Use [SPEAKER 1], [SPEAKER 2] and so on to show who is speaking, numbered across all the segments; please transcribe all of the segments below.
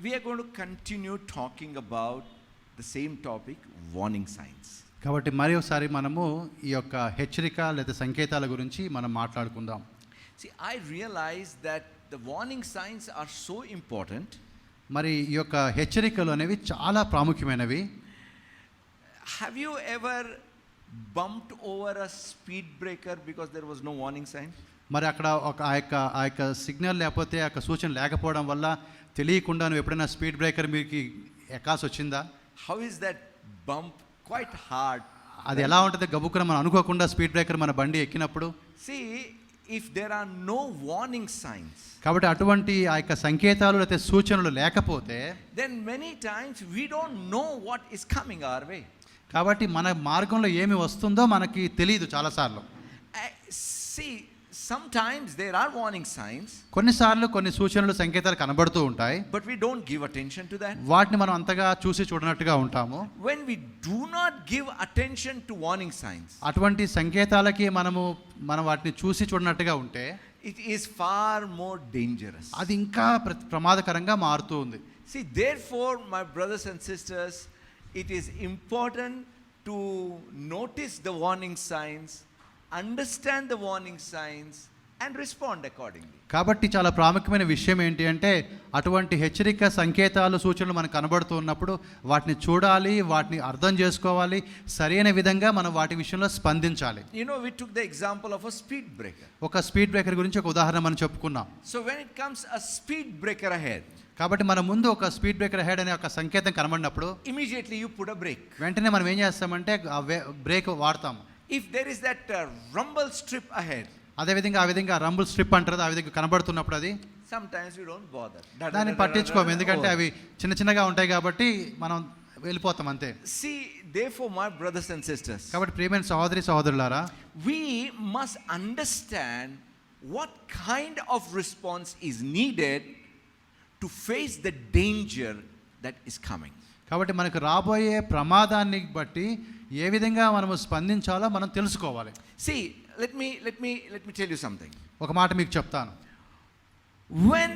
[SPEAKER 1] we are going to continue talking about the same topic, warning signs.
[SPEAKER 2] కాబట్టి మరి ఒకసారి మనము ఈ యొక్క హెచ్చరిక లేదా సంకేతాల గురించి మనం మాట్లాడుకుందాం.
[SPEAKER 1] See, I realize that the warning signs are so important.
[SPEAKER 2] మరి ఈ యొక్క హెచ్చరికలు అనేవి చాలా ప్రాముఖ్యమైనవి.
[SPEAKER 1] Have you ever bumped over a speed breaker because there was no warning sign?
[SPEAKER 2] మరి అక్కడ ఒక ఆ యొక్క సిగ్నల్ లేకపోతే ఆ యొక్క సూచన లేకపోవడం వల్ల తెలియకుండా నువ్వు ఎప్పుడైనా స్పీడ్ బ్రేకర్ మీకు ఎక్కాల్సి వచ్చిందా?
[SPEAKER 1] How is that bump quite hard?
[SPEAKER 2] అది ఎలా ఉంటుంది గబుక్కున మనం అనుకోకుండా స్పీడ్ బ్రేకర్ మన బండి ఎక్కినప్పుడు?
[SPEAKER 1] See, if there are no warning signs,
[SPEAKER 2] కాబట్టి అటువంటి ఆ యొక్క సంకేతాలు లేకపోతే సూచనలు లేకపోతే
[SPEAKER 1] then many times we don't know what is coming our way.
[SPEAKER 2] కాబట్టి మన మార్గంలో ఏమి వస్తుందో మనకి తెలియదు చాలాసార్లు.
[SPEAKER 1] See, sometimes there are warning signs,
[SPEAKER 2] కొన్నిసార్లు కొన్ని సూచనలు సంకేతాలు కనబడుతూ ఉంటాయి,
[SPEAKER 1] but we don't give attention to that.
[SPEAKER 2] వాటిని మనం అంతగా చూసి చూడనట్టుగా ఉంటాము.
[SPEAKER 1] When we do not give attention to warning signs,
[SPEAKER 2] అటువంటి సంకేతాలకి మనం వాటిని చూసి చూడనట్టుగా ఉంటే
[SPEAKER 1] it is far more dangerous.
[SPEAKER 2] అది ఇంకా ప్రమాదకరంగా మారుతూ ఉంది.
[SPEAKER 1] See, therefore, my brothers and sisters, it is important to notice the warning signs, understand the warning signs and respond accordingly.
[SPEAKER 2] కాబట్టి చాలా ప్రాముఖ్యమైన విషయం ఏంటి అంటే అటువంటి హెచ్చరిక సంకేతాలు సూచనలు మనకు కనబడుతూ ఉన్నప్పుడు వాటిని చూడాలి, వాటిని అర్థం చేసుకోవాలి, సరైన విధంగా మనం వాటి విషయంలో స్పందించాలి.
[SPEAKER 1] You know, we took the example of a speed breaker.
[SPEAKER 2] ఒక స్పీడ్ బ్రేకర్ గురించి ఒక ఉదాహరణ మనం చెప్పుకున్నాం.
[SPEAKER 1] So when it comes a speed breaker ahead,
[SPEAKER 2] కాబట్టి మన ముందు ఒక స్పీడ్ బ్రేకర్ హెడ్ అనే ఒక సంకేతం కనబడినప్పుడు
[SPEAKER 1] immediately you put a brake.
[SPEAKER 2] వెంటనే మనం ఏం చేస్తామంటే బ్రేక్ వాడతాం.
[SPEAKER 1] If there is that rumble strip ahead,
[SPEAKER 2] ఆ విధంగా రంబుల్ స్ట్రిప్ అంటారు, ఆ విధంగా కనబడుతున్నప్పుడు అది
[SPEAKER 1] sometimes we don't bother.
[SPEAKER 2] దాన్ని పట్టించుకోము, ఎందుకంటే అవి చిన్నగా ఉంటాయి కాబట్టి మనం వెళ్ళిపోతాం అంతే.
[SPEAKER 1] See, therefore, my brothers and sisters,
[SPEAKER 2] కాబట్టి ప్రియమైన సహోదరులారా,
[SPEAKER 1] we must understand what kind of response is needed to face the danger that is coming.
[SPEAKER 2] కాబట్టి మనకు రాబోయే ప్రమాదాన్ని బట్టి ఏ విధంగా మనము స్పందించాలో మనం తెలుసుకోవాలి.
[SPEAKER 1] See, let me tell you something.
[SPEAKER 2] ఒక మాట మీకు చెప్తాను.
[SPEAKER 1] When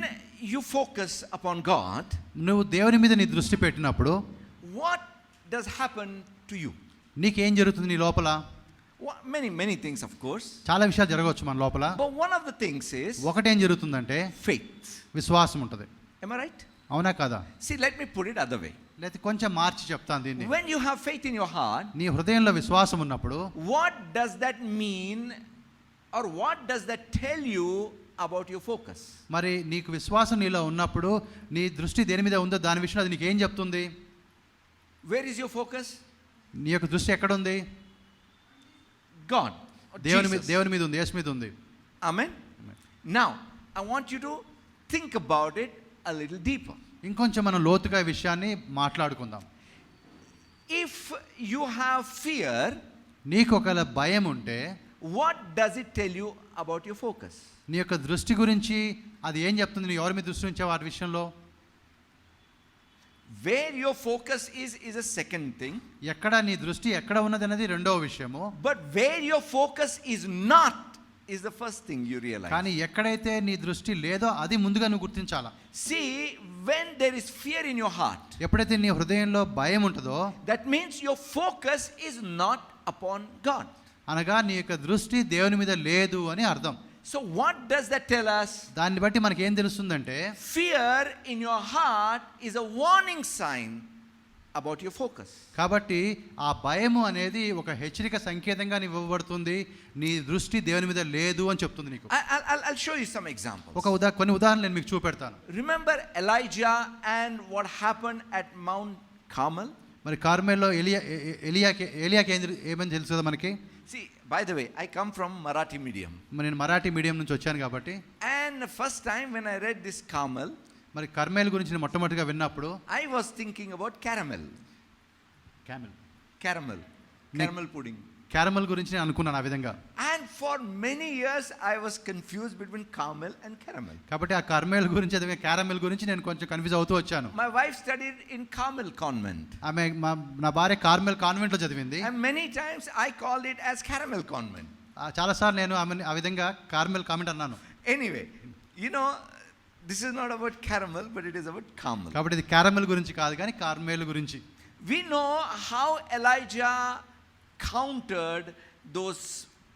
[SPEAKER 1] you focus upon God,
[SPEAKER 2] నువ్వు దేవుని మీద నీ దృష్టి పెట్టినప్పుడు
[SPEAKER 1] what does happen to you?
[SPEAKER 2] నీకేం జరుగుతుంది నీ లోపల?
[SPEAKER 1] Many things, of course.
[SPEAKER 2] చాలా విషయాలు జరగవచ్చు మన లోపల.
[SPEAKER 1] But one of the things is
[SPEAKER 2] ఒకటేం జరుగుతుందంటే
[SPEAKER 1] faith.
[SPEAKER 2] విశ్వాసం ఉంటుంది.
[SPEAKER 1] Am I right?
[SPEAKER 2] అవునా కదా?
[SPEAKER 1] See, let me put it other way.
[SPEAKER 2] లేదా కొంచెం మార్చి చెప్తాను దీన్ని.
[SPEAKER 1] When you have faith in your heart,
[SPEAKER 2] నీ హృదయంలో విశ్వాసం ఉన్నప్పుడు
[SPEAKER 1] what does that mean, or what does that tell you about your focus?
[SPEAKER 2] మరి నీకు విశ్వాసం నీలో ఉన్నప్పుడు నీ దృష్టి దేని మీద ఉందో దాని విషయంలో అది నీకేం చెప్తుంది?
[SPEAKER 1] Where is your focus?
[SPEAKER 2] నీ యొక్క దృష్టి ఎక్కడ ఉంది?
[SPEAKER 1] God.
[SPEAKER 2] దేవుని మీద ఉంది, యేసు మీద ఉంది.
[SPEAKER 1] Amen. Now, I want you to think about it a little deeper.
[SPEAKER 2] ఇంకొంచెం మనం లోతుగా ఈ విషయాన్ని మాట్లాడుకుందాం.
[SPEAKER 1] If you have fear,
[SPEAKER 2] నీకు ఒకవేళ భయం ఉంటే
[SPEAKER 1] what does it tell you about your focus?
[SPEAKER 2] నీ యొక్క దృష్టి గురించి అది ఏం చెప్తుంది? నీ ఎవరి మీద దృష్టి ఉంచావు వాటి విషయంలో?
[SPEAKER 1] Where your focus is a second thing.
[SPEAKER 2] ఎక్కడ నీ దృష్టి ఎక్కడ ఉన్నది అనేది రెండవ విషయము.
[SPEAKER 1] But where your focus is not is the first thing you realize.
[SPEAKER 2] కానీ ఎక్కడైతే నీ దృష్టి లేదో అది ముందుగా నువ్వు గుర్తించాలా.
[SPEAKER 1] See, when there is fear in your heart,
[SPEAKER 2] ఎప్పుడైతే నీ హృదయంలో భయం ఉంటుందో
[SPEAKER 1] that means your focus is not upon God.
[SPEAKER 2] అనగా నీ యొక్క దృష్టి దేవుని మీద లేదు అని అర్థం.
[SPEAKER 1] So what does that tell us?
[SPEAKER 2] దాన్ని బట్టి మనకి ఏం తెలుస్తుందంటే
[SPEAKER 1] Fear in your heart is a warning sign about your focus.
[SPEAKER 2] కాబట్టి ఆ భయము అనేది ఒక హెచ్చరిక సంకేతంగా ఇవ్వబడుతుంది. నీ దృష్టి దేవుని మీద లేదు అని చెప్తుంది నీకు.
[SPEAKER 1] I'll show you some examples.
[SPEAKER 2] కొన్ని ఉదాహరణలు నేను మీకు చూపెడతాను.
[SPEAKER 1] Remember Elijah and what happened at Mount Carmel?
[SPEAKER 2] మరి కార్మెల్లో ఎలియాకి ఏమని తెలుసు కదా మనకి.
[SPEAKER 1] See, by the way, I come from Marathi medium.
[SPEAKER 2] నేను మరాఠీ మీడియం నుంచి వచ్చాను కాబట్టి.
[SPEAKER 1] And the first time when I read this Carmel,
[SPEAKER 2] మరి కర్మేల్ గురించి నేను మొట్టమొదటిగా విన్నప్పుడు
[SPEAKER 1] I was thinking about caramel pudding.
[SPEAKER 2] Caramel గురించి నేను అనుకున్నాను ఆ విధంగా.
[SPEAKER 1] And for many years I was confused between caramel and caramel.
[SPEAKER 2] కాబట్టి ఆ కర్మేల్ గురించి అదే క్యారమెల్ గురించి నేను కొంచెం కన్ఫ్యూజ్ అవుతూ వచ్చాను.
[SPEAKER 1] My wife studied in Carmel convent.
[SPEAKER 2] ఆమె నా భార్య కార్మెల్ కాన్వెంట్ లో చదివింది.
[SPEAKER 1] And many times I called it as caramel convent.
[SPEAKER 2] చాలా సార్లు నేను ఆమె ఆ విధంగా కార్మెల్ కాన్వెంట్ అన్నాను.
[SPEAKER 1] Anyway, you know, this is not about caramel, but it is about Carmel.
[SPEAKER 2] కాబట్టి ఇది క్యారమెల్ గురించి కాదు కానీ కార్మేలు గురించి.
[SPEAKER 1] We know how Elijah countered those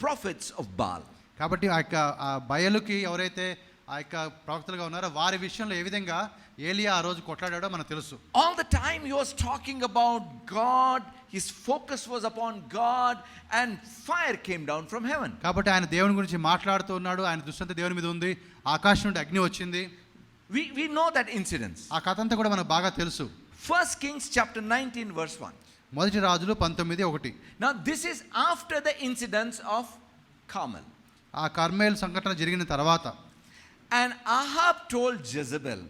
[SPEAKER 1] prophets of Baal.
[SPEAKER 2] కాబట్టి ఆ యొక్క ఆ బయలుకి ఎవరైతే ఆ యొక్క ప్రవక్తలుగా ఉన్నారో వారి విషయంలో ఏ విధంగా ఏలియా ఆ రోజు కొట్లాడాడో మనకు తెలుసు.
[SPEAKER 1] All the time he was talking about God, his focus was upon God, and fire came down from heaven.
[SPEAKER 2] కాబట్టి ఆయన దేవుని గురించి మాట్లాడుతూ ఉన్నాడు, ఆయన దృష్టి అంతా దేవుని మీద ఉంది, ఆకాశం నుండి అగ్ని వచ్చింది.
[SPEAKER 1] We know that incident.
[SPEAKER 2] ఆ కథ అంతా కూడా మనకు బాగా తెలుసు.
[SPEAKER 1] 1 Kings chapter 19 verse 1.
[SPEAKER 2] మొదటి రాజులు 19:1.
[SPEAKER 1] Now this is after the incidents of Carmel.
[SPEAKER 2] ఆ కర్మేలు సంఘటన జరిగిన తర్వాత
[SPEAKER 1] And Ahab told Jezebel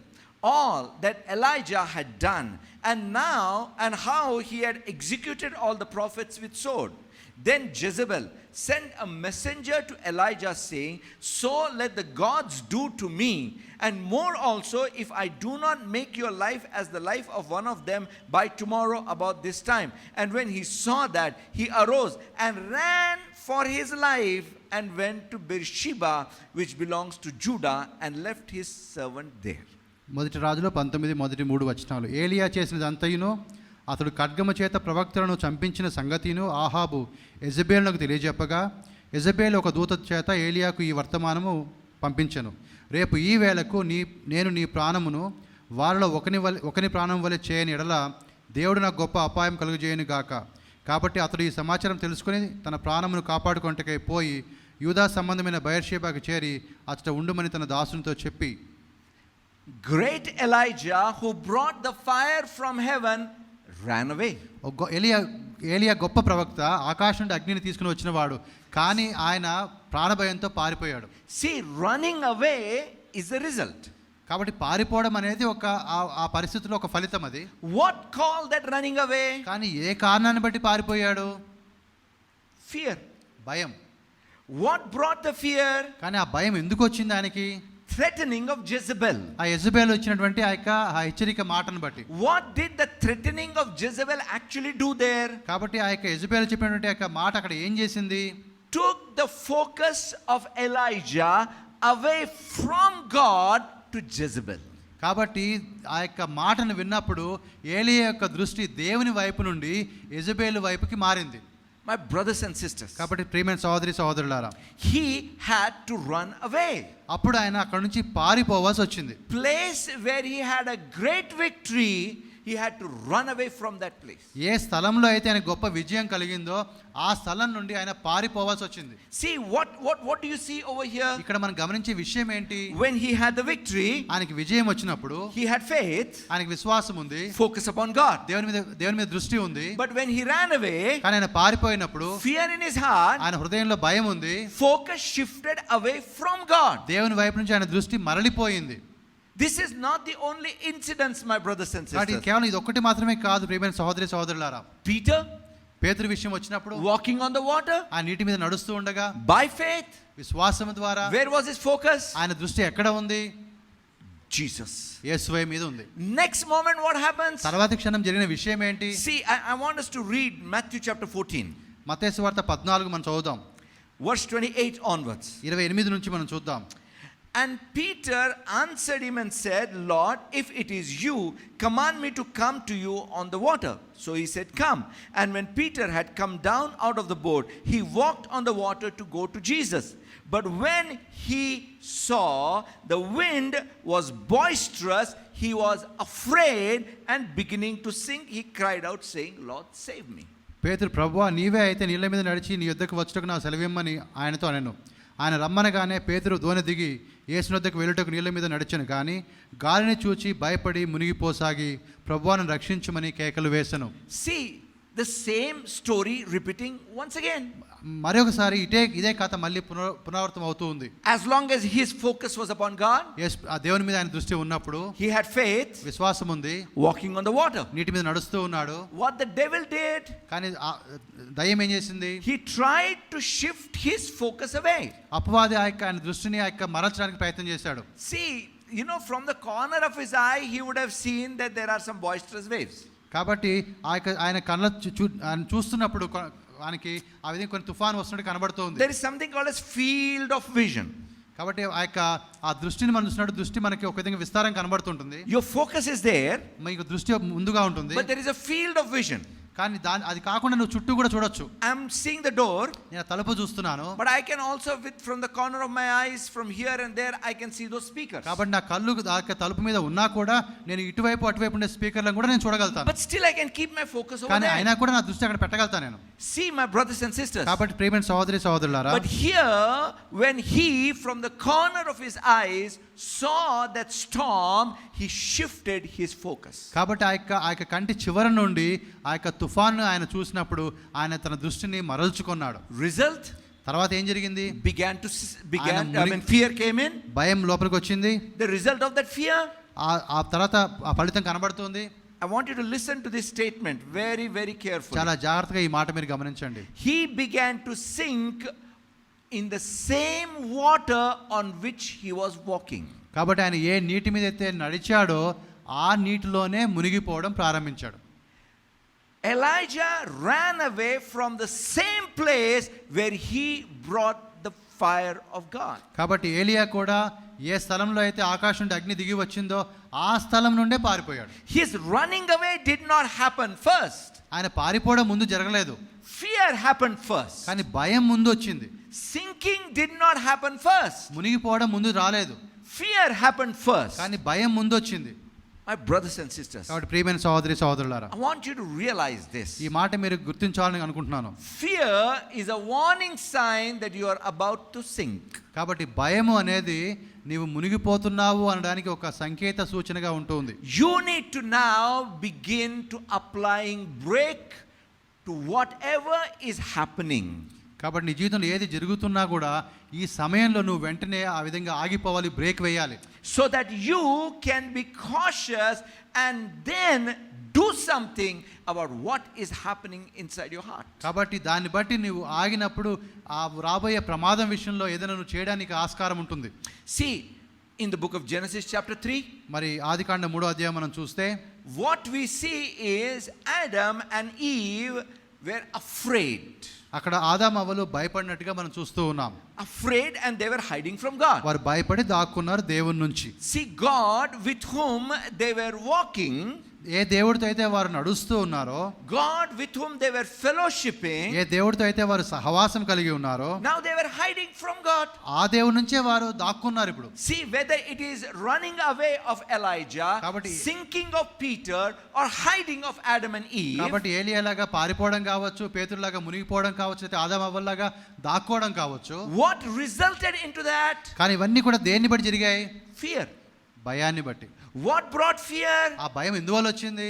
[SPEAKER 1] all that Elijah had done, and how he had executed all the prophets with sword. Then Jezebel sent a messenger to Elijah saying, "So let the gods do to me, and more also, if I do not make your life as the life of one of them by tomorrow about this time." And when he saw that, he arose and ran for his life and went to Beersheba, which belongs to Judah, and left his servant there.
[SPEAKER 2] మొదటి రాజులో 19:3 ఏలియా చేసినదంతయును అతడు ఖడ్గము చేత ప్రవక్తలను చంపించిన సంగతిను ఆహాబు యెజబేలునకు తెలియజెప్పగా, యెజబేలు ఒక దూత చేత ఏలియాకు ఈ వర్తమానము పంపించెను. రేపు ఈ వేళకు నేను నీ ప్రాణమును వారిలో ఒకని ప్రాణం వలె చేయని ఎడల దేవుడు నాకు గొప్ప అపాయం కలుగజేయను గాక. కాబట్టి అతడు ఈ సమాచారం తెలుసుకుని తన ప్రాణమును కాపాడుకొంటకై పోయి యూదా సంబంధమైన బయర్షేబాకు చేరి అతడు ఉండుమని తన దాసునితో చెప్పి,
[SPEAKER 1] Great Elijah, who brought the fire from heaven, ran away.
[SPEAKER 2] ఏలియా గొప్ప ప్రవక్త, ఆకాశం నుండి అగ్నిని తీసుకుని వచ్చినవాడు, కానీ ఆయన ప్రాణభయంతో పారిపోయాడు.
[SPEAKER 1] See, running away is the result.
[SPEAKER 2] కాబట్టి పారిపోవడం అనేది ఆ పరిస్థితిలో ఒక ఫలితం. అది
[SPEAKER 1] What called that running away?
[SPEAKER 2] కానీ ఏ కారణాన్ని బట్టి పారిపోయాడు?
[SPEAKER 1] Fear.
[SPEAKER 2] భయం.
[SPEAKER 1] What brought the fear?
[SPEAKER 2] కానీ ఆ భయం ఎందుకు వచ్చింది ఆయనకి?
[SPEAKER 1] Threatening of Jezebel.
[SPEAKER 2] ఆ యెజబేలు వచ్చినటువంటి ఆ హెచ్చరిక మాటను బట్టి.
[SPEAKER 1] What did the threatening of Jezebel actually do there?
[SPEAKER 2] కాబట్టి ఆ యొక్క యెజబేలు చెప్పినటువంటి ఆ మాట అక్కడ ఏం చేసింది?
[SPEAKER 1] Took the focus of Elijah away from God to Jezebel.
[SPEAKER 2] కాబట్టి ఆ యొక్క మాటను విన్నప్పుడు ఏలియా యొక్క దృష్టి దేవుని వైపు నుండి యెజబేలు వైపుకి మారింది.
[SPEAKER 1] My brothers and sisters,
[SPEAKER 2] కాబట్టి ప్రియమైన సహోదరి సహోదరులారా,
[SPEAKER 1] he had to run away.
[SPEAKER 2] అప్పుడు ఆయన అక్కడ నుంచి పారిపోవాల్సి వచ్చింది.
[SPEAKER 1] Place where he had a great victory, he had to run away from that place.
[SPEAKER 2] ఏ స్థలంలో అయితే ఆయన గొప్ప విజయం కలిగిందో ఆ స్థలం నుండి ఆయన పారిపోవాల్సి వచ్చింది.
[SPEAKER 1] See what do you see over here?
[SPEAKER 2] ఇక్కడ మనం గమనించే విషయం ఏంటి?
[SPEAKER 1] When he had the victory,
[SPEAKER 2] ఆయనకి విజయం వచ్చినప్పుడు
[SPEAKER 1] he had faith,
[SPEAKER 2] ఆయనకి విశ్వాసం ఉంది,
[SPEAKER 1] focus upon God.
[SPEAKER 2] దేవుని మీద దృష్టి ఉంది.
[SPEAKER 1] But when he ran away,
[SPEAKER 2] కానీ ఆయన పారిపోయినప్పుడు
[SPEAKER 1] fear in his heart,
[SPEAKER 2] ఆయన హృదయంలో భయం ఉంది,
[SPEAKER 1] focus shifted away from God.
[SPEAKER 2] దేవుని వైపు నుంచి ఆయన దృష్టి మరలిపోయింది.
[SPEAKER 1] This is not the only incidents, my brothers and sisters.
[SPEAKER 2] కేవలం ఇది ఒక్కటి మాత్రమే కాదు ప్రియమైన సహోదరి సహోదరులారా.
[SPEAKER 1] Peter,
[SPEAKER 2] పేతురు విషయం వచ్చినప్పుడు
[SPEAKER 1] walking on the water,
[SPEAKER 2] ఆ నీటి మీద నడుస్తూ ఉండగా
[SPEAKER 1] by faith,
[SPEAKER 2] విశ్వాసం ద్వారా,
[SPEAKER 1] where was his focus?
[SPEAKER 2] ఆయన దృష్టి ఎక్కడ ఉంది?
[SPEAKER 1] Jesus.
[SPEAKER 2] యేసువే మీద ఉంది.
[SPEAKER 1] Next moment what happens?
[SPEAKER 2] తర్వాతి క్షణం జరిగిన విషయం ఏంటి?
[SPEAKER 1] See, I want us to read Matthew chapter 14.
[SPEAKER 2] మత్తయి సువార్త 14 మనం చదువుదాం.
[SPEAKER 1] Verse 28 onwards.
[SPEAKER 2] 28 నుంచి మనం చూద్దాం.
[SPEAKER 1] And Peter answered him and said, Lord, if it is you, command me to come to you on the water. So he said, come. And when Peter had come down out of the boat, he walked on the water to go to Jesus. But when he saw the wind was boisterous, he was afraid, and beginning to sink, he cried out, saying, Lord, save me.
[SPEAKER 2] పేతురు, ప్రభువా నీవే అయితే నీళ్ళ మీద నడిచి నీ యొద్దకు వచ్చుటకు నా సెలవిమ్మని ఆయనతో అనెను. ఆయన రమ్మనగానే పేతురు దోణి దిగి యేసు వద్దకు వెళ్ళుటకు నీళ్ళ మీద నడిచెను. కానీ గాలిని చూచి భయపడి మునిగిపోసాగి ప్రభువాను రక్షించుమని కేకలు వేసెను.
[SPEAKER 1] See the same story repeating once again.
[SPEAKER 2] మరొకసారి ఇదే కథ మళ్ళీ పునరావృతం అవుతూ ఉంది.
[SPEAKER 1] As long as his focus was upon God,
[SPEAKER 2] ఆ దేవుని మీద ఆయన దృష్టి ఉన్నప్పుడు,
[SPEAKER 1] he had faith,
[SPEAKER 2] విశ్వాసం ఉంది,
[SPEAKER 1] walking on the water.
[SPEAKER 2] నీటి మీద నడుస్తూ ఉన్నాడు.
[SPEAKER 1] What the devil did,
[SPEAKER 2] కానీ దయ్యం ఏం చేసింది?
[SPEAKER 1] he tried to shift his focus away.
[SPEAKER 2] అపవాది ఆయన దృష్టిని మరల్చడానికి ప్రయత్నం చేశాడు.
[SPEAKER 1] See, from the corner of his eye he would have seen that there are some boisterous waves.
[SPEAKER 2] కాబట్టి ఆయన కళ్ళ చూస్తున్నప్పుడు ఆయనకి ఆ విధంగా కొన్ని తుఫాను వస్తున్నట్టు కనబడుతోంది.
[SPEAKER 1] There is something called as field of vision.
[SPEAKER 2] కాబట్టి ఆ దృష్టిని మనం చూసినట్టు దృష్టి మనకి ఒక విధంగా విస్తారం కనబడుతుంటుంది.
[SPEAKER 1] Your focus is there,
[SPEAKER 2] మీకు దృష్టి ముందుగా ఉంటుంది,
[SPEAKER 1] but there is a field of vision.
[SPEAKER 2] కానీ అది కాకుండా నువ్వు చుట్టూ కూడా చూడొచ్చు.
[SPEAKER 1] I'm seeing the door,
[SPEAKER 2] నేను తలుపు చూస్తున్నాను,
[SPEAKER 1] but I can also from the corner of my eyes, from here and there, I can see those speakers.
[SPEAKER 2] కాబట్టి నా కళ్ళు తలుపు మీద ఉన్నా కూడా నేను ఇటువైపు అటువైపు ఉండే స్పీకర్లను కూడా నేను చూడగలుగుతాను.
[SPEAKER 1] But still I can keep my focus over
[SPEAKER 2] కానీ
[SPEAKER 1] there.
[SPEAKER 2] అయినా కూడా నా దృష్టి అక్కడ పెట్టగలుగుతాను నేను.
[SPEAKER 1] See, my brothers and sisters.
[SPEAKER 2] కాబట్టి ప్రియమైన సహోదరి సహోదరులారా,
[SPEAKER 1] But here, when he from the corner of his eyes saw that storm, he shifted his focus.
[SPEAKER 2] కాబట్టి ఆ యొక్క కంటి చివర నుండి ఆ యొక్క తుఫాను ఆయన చూసినప్పుడు ఆయన తన దృష్టిని మరల్చుకున్నాడు.
[SPEAKER 1] Result?
[SPEAKER 2] తర్వాత ఏం జరిగింది?
[SPEAKER 1] Fear came in.
[SPEAKER 2] భయం లోపలికి వచ్చింది.
[SPEAKER 1] The result of that fear?
[SPEAKER 2] ఆ తర్వాత ఆ ఫలితం కనబడుతుంది.
[SPEAKER 1] I want you to listen to this statement very, very carefully.
[SPEAKER 2] చాలా జాగ్రత్తగా ఈ మాట మీరు గమనించండి.
[SPEAKER 1] He began to sink in the same water on which he was walking.
[SPEAKER 2] కాబట్టి ఆయన ఏ నీటి మీద అయితే నడిచాడో ఆ నీటిలోనే మునిగిపోవడం ప్రారంభించాడు.
[SPEAKER 1] Elijah ran away from the same place where he brought the fire of God.
[SPEAKER 2] కాబట్టి ఏలియా కూడా ఏ స్థలంలో అయితే ఆకాశం నుండి అగ్ని దిగి వచ్చిందో ఆ స్థలం నుండే పారిపోయాడు.
[SPEAKER 1] His running away did not happen first.
[SPEAKER 2] ఆయన పారిపోవడం ముందు జరగలేదు,
[SPEAKER 1] Fear happened first.
[SPEAKER 2] కానీ భయం ముందు వచ్చింది.
[SPEAKER 1] Sinking did not happen first.
[SPEAKER 2] మునిగిపోవడం ముందు రాలేదు,
[SPEAKER 1] Fear happened first.
[SPEAKER 2] కానీ భయం ముందు వచ్చింది.
[SPEAKER 1] My brothers and sisters,
[SPEAKER 2] కాబట్టి ప్రియమైన సహోదరి సహోదరులారా,
[SPEAKER 1] I want you to realize this.
[SPEAKER 2] ఈ మాట మీరు గుర్తించాలని అనుకుంటున్నాను.
[SPEAKER 1] Fear is a warning sign that you are about to sink.
[SPEAKER 2] కాబట్టి భయము అనేది నీవు మునిగిపోతున్నావు అనడానికి ఒక సంకేత సూచనగా ఉంటుంది.
[SPEAKER 1] You need to now begin to applying brake to whatever is happening.
[SPEAKER 2] కాబట్టి నీ జీవితంలో ఏది జరుగుతున్నా కూడా ఈ సమయంలో నువ్వు వెంటనే ఆ విధంగా ఆగిపోవాలి, బ్రేక్ వేయాలి.
[SPEAKER 1] So that you can be cautious and then do something about what is happening inside your heart.
[SPEAKER 2] కాబట్టి దాన్ని బట్టి నువ్వు ఆగినప్పుడు ఆ రాబోయే ప్రమాదం విషయంలో ఏదైనా నువ్వు చేయడానికి ఆస్కారం ఉంటుంది.
[SPEAKER 1] See, in the book of Genesis chapter 3,
[SPEAKER 2] మరి ఆదికాండం 3వ అధ్యాయం మనం చూస్తే
[SPEAKER 1] what we see is Adam and Eve were afraid.
[SPEAKER 2] అక్కడ ఆదాము అవ్వలు భయపడినట్టుగా మనం చూస్తూ ఉన్నాం.
[SPEAKER 1] Afraid, and they were hiding from God.
[SPEAKER 2] వారు భయపడి దాక్కున్నారు దేవుని నుంచి.
[SPEAKER 1] See, God with whom they were walking,
[SPEAKER 2] ఏ దేవుడితో అయితే వారు నడుస్తూ ఉన్నారో,
[SPEAKER 1] God with whom they were fellowshipping,
[SPEAKER 2] ఏ దేవుడితో అయితే వారు సహవాసం కలిగి ఉన్నారో,
[SPEAKER 1] now they were hiding from God.
[SPEAKER 2] ఆ దేవుడి నుంచే వారు దాక్కున్నారు ఇప్పుడు.
[SPEAKER 1] See, whether it is running away of Elijah,
[SPEAKER 2] కాబట్టి
[SPEAKER 1] sinking of Peter, or hiding of Adam and Eve,
[SPEAKER 2] కాబట్టి ఏలియాలాగా పారిపోవడం కావచ్చు, పేతురులాగా మునిగిపోవడం కావచ్చు, అయితే ఆదాము అవ్వలాగా దాక్కోవడం కావచ్చు.
[SPEAKER 1] what resulted into that?
[SPEAKER 2] కానీ ఇవన్నీ కూడా దేన్ని బట్టి జరిగాయి?
[SPEAKER 1] Fear.
[SPEAKER 2] భయాన్ని బట్టి.
[SPEAKER 1] What brought fear?
[SPEAKER 2] ఆ భయం ఎందువల్ల వచ్చింది?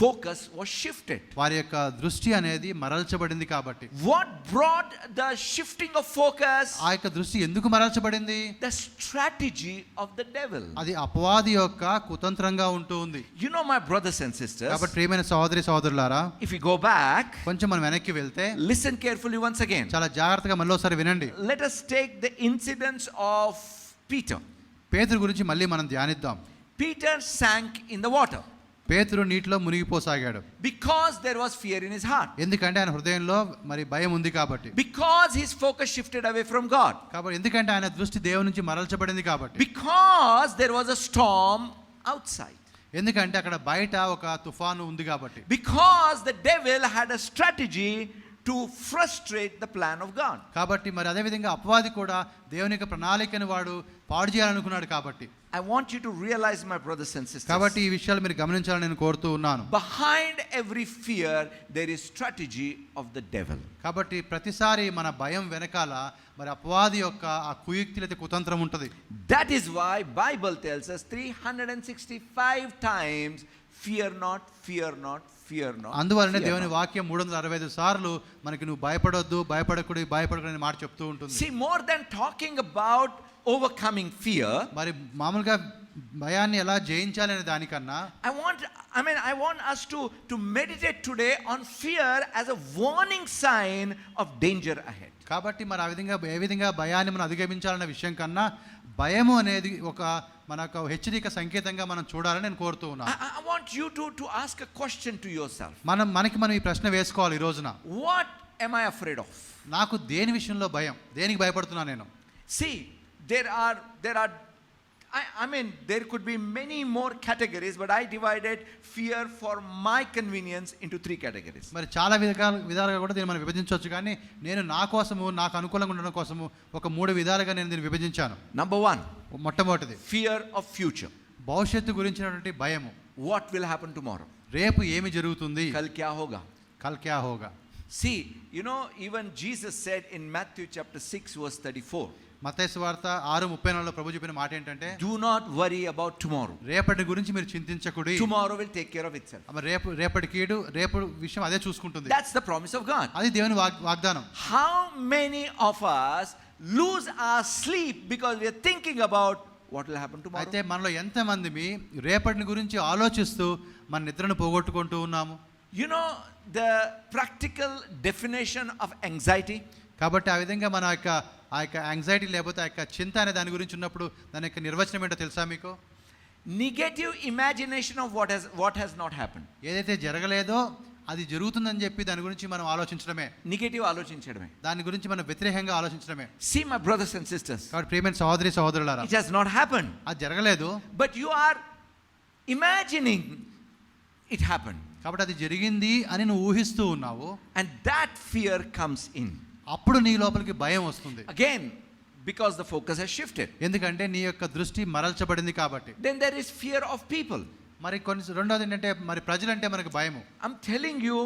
[SPEAKER 1] Focus was shifted.
[SPEAKER 2] వారి యొక్క దృష్టి అనేది మరల్చబడింది కాబట్టి.
[SPEAKER 1] What brought the shifting of focus?
[SPEAKER 2] ఆ యొక్క దృష్టి ఎందుకు మరల్చబడింది?
[SPEAKER 1] The strategy of the devil.
[SPEAKER 2] అది అపవాది యొక్క కుతంత్రంగా ఉంటూ ఉంది.
[SPEAKER 1] You know, my brothers and sisters,
[SPEAKER 2] కాబట్టి ప్రియమైన సహోదరి సహోదరులారా,
[SPEAKER 1] if we go back,
[SPEAKER 2] కొంచెం మనం వెనక్కి వెళ్తే
[SPEAKER 1] listen carefully once again.
[SPEAKER 2] చాలా జాగ్రత్తగా మళ్ళీ ఒకసారి వినండి.
[SPEAKER 1] Let us take the incidents of Peter.
[SPEAKER 2] పేతురు గురించి మళ్ళీ మనం ధ్యానిద్దాం.
[SPEAKER 1] Peter sank in the water
[SPEAKER 2] పేతురు నీటిలో మునిగిపోసాగాడు.
[SPEAKER 1] because there was fear in his heart.
[SPEAKER 2] ఎందుకంటే ఆయన హృదయంలో మరి భయం ఉంది కాబట్టి.
[SPEAKER 1] Because his focus shifted away from God.
[SPEAKER 2] కాబట్టి ఎందుకంటే ఆయన దృష్టి దేవుని నుంచి మరల్చబడింది కాబట్టి.
[SPEAKER 1] Because there was a storm outside.
[SPEAKER 2] ఎందుకంటే అక్కడ బయట ఒక తుఫాను ఉంది కాబట్టి.
[SPEAKER 1] Because the devil had a strategy to frustrate the plan of God.
[SPEAKER 2] కాబట్టి మరి అదే విధంగా అపవాది కూడా దేవుని యొక్క ప్రణాళికను వాడు పాడు చేయాలనుకున్నాడు కాబట్టి.
[SPEAKER 1] I want you to realize, my brothers and sisters,
[SPEAKER 2] కాబట్టి ఈ విషయాలు మీరు గమనించాలని నేను కోరుతూ ఉన్నాను.
[SPEAKER 1] behind every fear there is strategy of the devil.
[SPEAKER 2] కాబట్టి ప్రతిసారి మన భయం వెనకాల మరి అపవాది యొక్క ఆ కుయుక్తి లేదా కుతంత్రం ఉంటుంది.
[SPEAKER 1] That is why Bible tells us 365 times, fear not, fear not, fear not.
[SPEAKER 2] అందువల్లనే దేవుని వాక్యం 365 సార్లు మనకి నువ్వు భయపడొద్దు, భయపడకూడదు అనే మాట చెప్తూ ఉంటుంది.
[SPEAKER 1] See, more than talking about overcoming fear,
[SPEAKER 2] మరి మామూలుగా భయాన్ని ఎలా జయించాలి అనే దానికన్నా
[SPEAKER 1] I want us to meditate today on fear as a warning sign of danger ahead.
[SPEAKER 2] కాబట్టి మరి ఏ విధంగా భయాన్ని మనం అధిగమించాలన్న విషయం కన్నా భయము అనేది ఒక మనకు హెచ్చరిక సంకేతంగా మనం చూడాలని నేను కోరుతూ ఉన్నాను.
[SPEAKER 1] I want you to ask a question to yourself.
[SPEAKER 2] మనం ఈ ప్రశ్న వేసుకోవాలి ఈ రోజున.
[SPEAKER 1] What am I afraid of?
[SPEAKER 2] నాకు దేని విషయంలో భయం? దేనికి భయపడుతున్నా నేను?
[SPEAKER 1] See, there are I mean, there could be many more categories, but I divided fear for my convenience into 3 categories.
[SPEAKER 2] మరి చాలా విధాలుగా కూడా దీన్ని మనం విభజించవచ్చు, కానీ నేను నా కోసము, నాకు అనుకూలంగా ఉండడం కోసము ఒక 3 విధాలుగా నేను దీన్ని విభజించాను.
[SPEAKER 1] Number 1,
[SPEAKER 2] మొట్టమొదటిది
[SPEAKER 1] fear of future.
[SPEAKER 2] భవిష్యత్తు గురించినటువంటి భయము.
[SPEAKER 1] What will happen tomorrow?
[SPEAKER 2] రేపు ఏమి జరుగుతుంది?
[SPEAKER 1] Kal kya hoga?
[SPEAKER 2] కల్ క్యా హోగా.
[SPEAKER 1] See, you know, even Jesus said in Matthew chapter 6 verse 34,
[SPEAKER 2] మత్తయి సువార్త 6:34లో ప్రభు చెప్పిన మాట ఏంటంటే,
[SPEAKER 1] do not worry about tomorrow.
[SPEAKER 2] రేపటి గురించి మీరు చింతించకుడి,
[SPEAKER 1] Tomorrow will take care of itself.
[SPEAKER 2] రేపటి కీడు రేపు విషయం అదే చూసుకుంటుంది.
[SPEAKER 1] That's the promise of God.
[SPEAKER 2] అది దేవుని వాగ్దానం.
[SPEAKER 1] How many of us lose our sleep because we are thinking about what will happen tomorrow?
[SPEAKER 2] అయితే మనలో ఎంతమంది రేపటి గురించి ఆలోచిస్తూ మన నిద్రను పోగొట్టుకుంటూ ఉన్నాము?
[SPEAKER 1] You know the practical definition of anxiety?
[SPEAKER 2] కాబట్టి ఆ విధంగా మన ఆ యొక్క యాంగ్జైటీ లేకపోతే ఆ యొక్క చింత అనే దాని గురించి ఉన్నప్పుడు దాని యొక్క నిర్వచనం ఏంటో తెలుసా మీకు?
[SPEAKER 1] Negative imagination of what has not happened.
[SPEAKER 2] ఏదైతే జరగలేదో అది జరుగుతుందని చెప్పి దాని గురించి మనం ఆలోచించడమే.
[SPEAKER 1] Negative ఆలోచించడమే.
[SPEAKER 2] దాని గురించి మనం వ్యతిరేకంగా ఆలోచించడమే.
[SPEAKER 1] See my brothers and sisters.
[SPEAKER 2] కాబట్టి ప్రియమైన సహోదరి సహోదరులారా,
[SPEAKER 1] It has not happened.
[SPEAKER 2] అది జరగలేదు,
[SPEAKER 1] But you are imagining it happened.
[SPEAKER 2] కాబట్టి అది జరిగింది అని నువ్వు ఊహిస్తూ ఉన్నావు.
[SPEAKER 1] And that fear comes in.
[SPEAKER 2] అప్పుడు నీ లోపలికి భయం వస్తుంది.
[SPEAKER 1] Again, because the focus has shifted.
[SPEAKER 2] ఎందుకంటే నీ యొక్క దృష్టి మరల్చబడింది కాబట్టి.
[SPEAKER 1] Then there is fear of people.
[SPEAKER 2] మరి రెండోది ఏంటంటే మరి ప్రజలంటే మనకు భయము.
[SPEAKER 1] I'm telling you,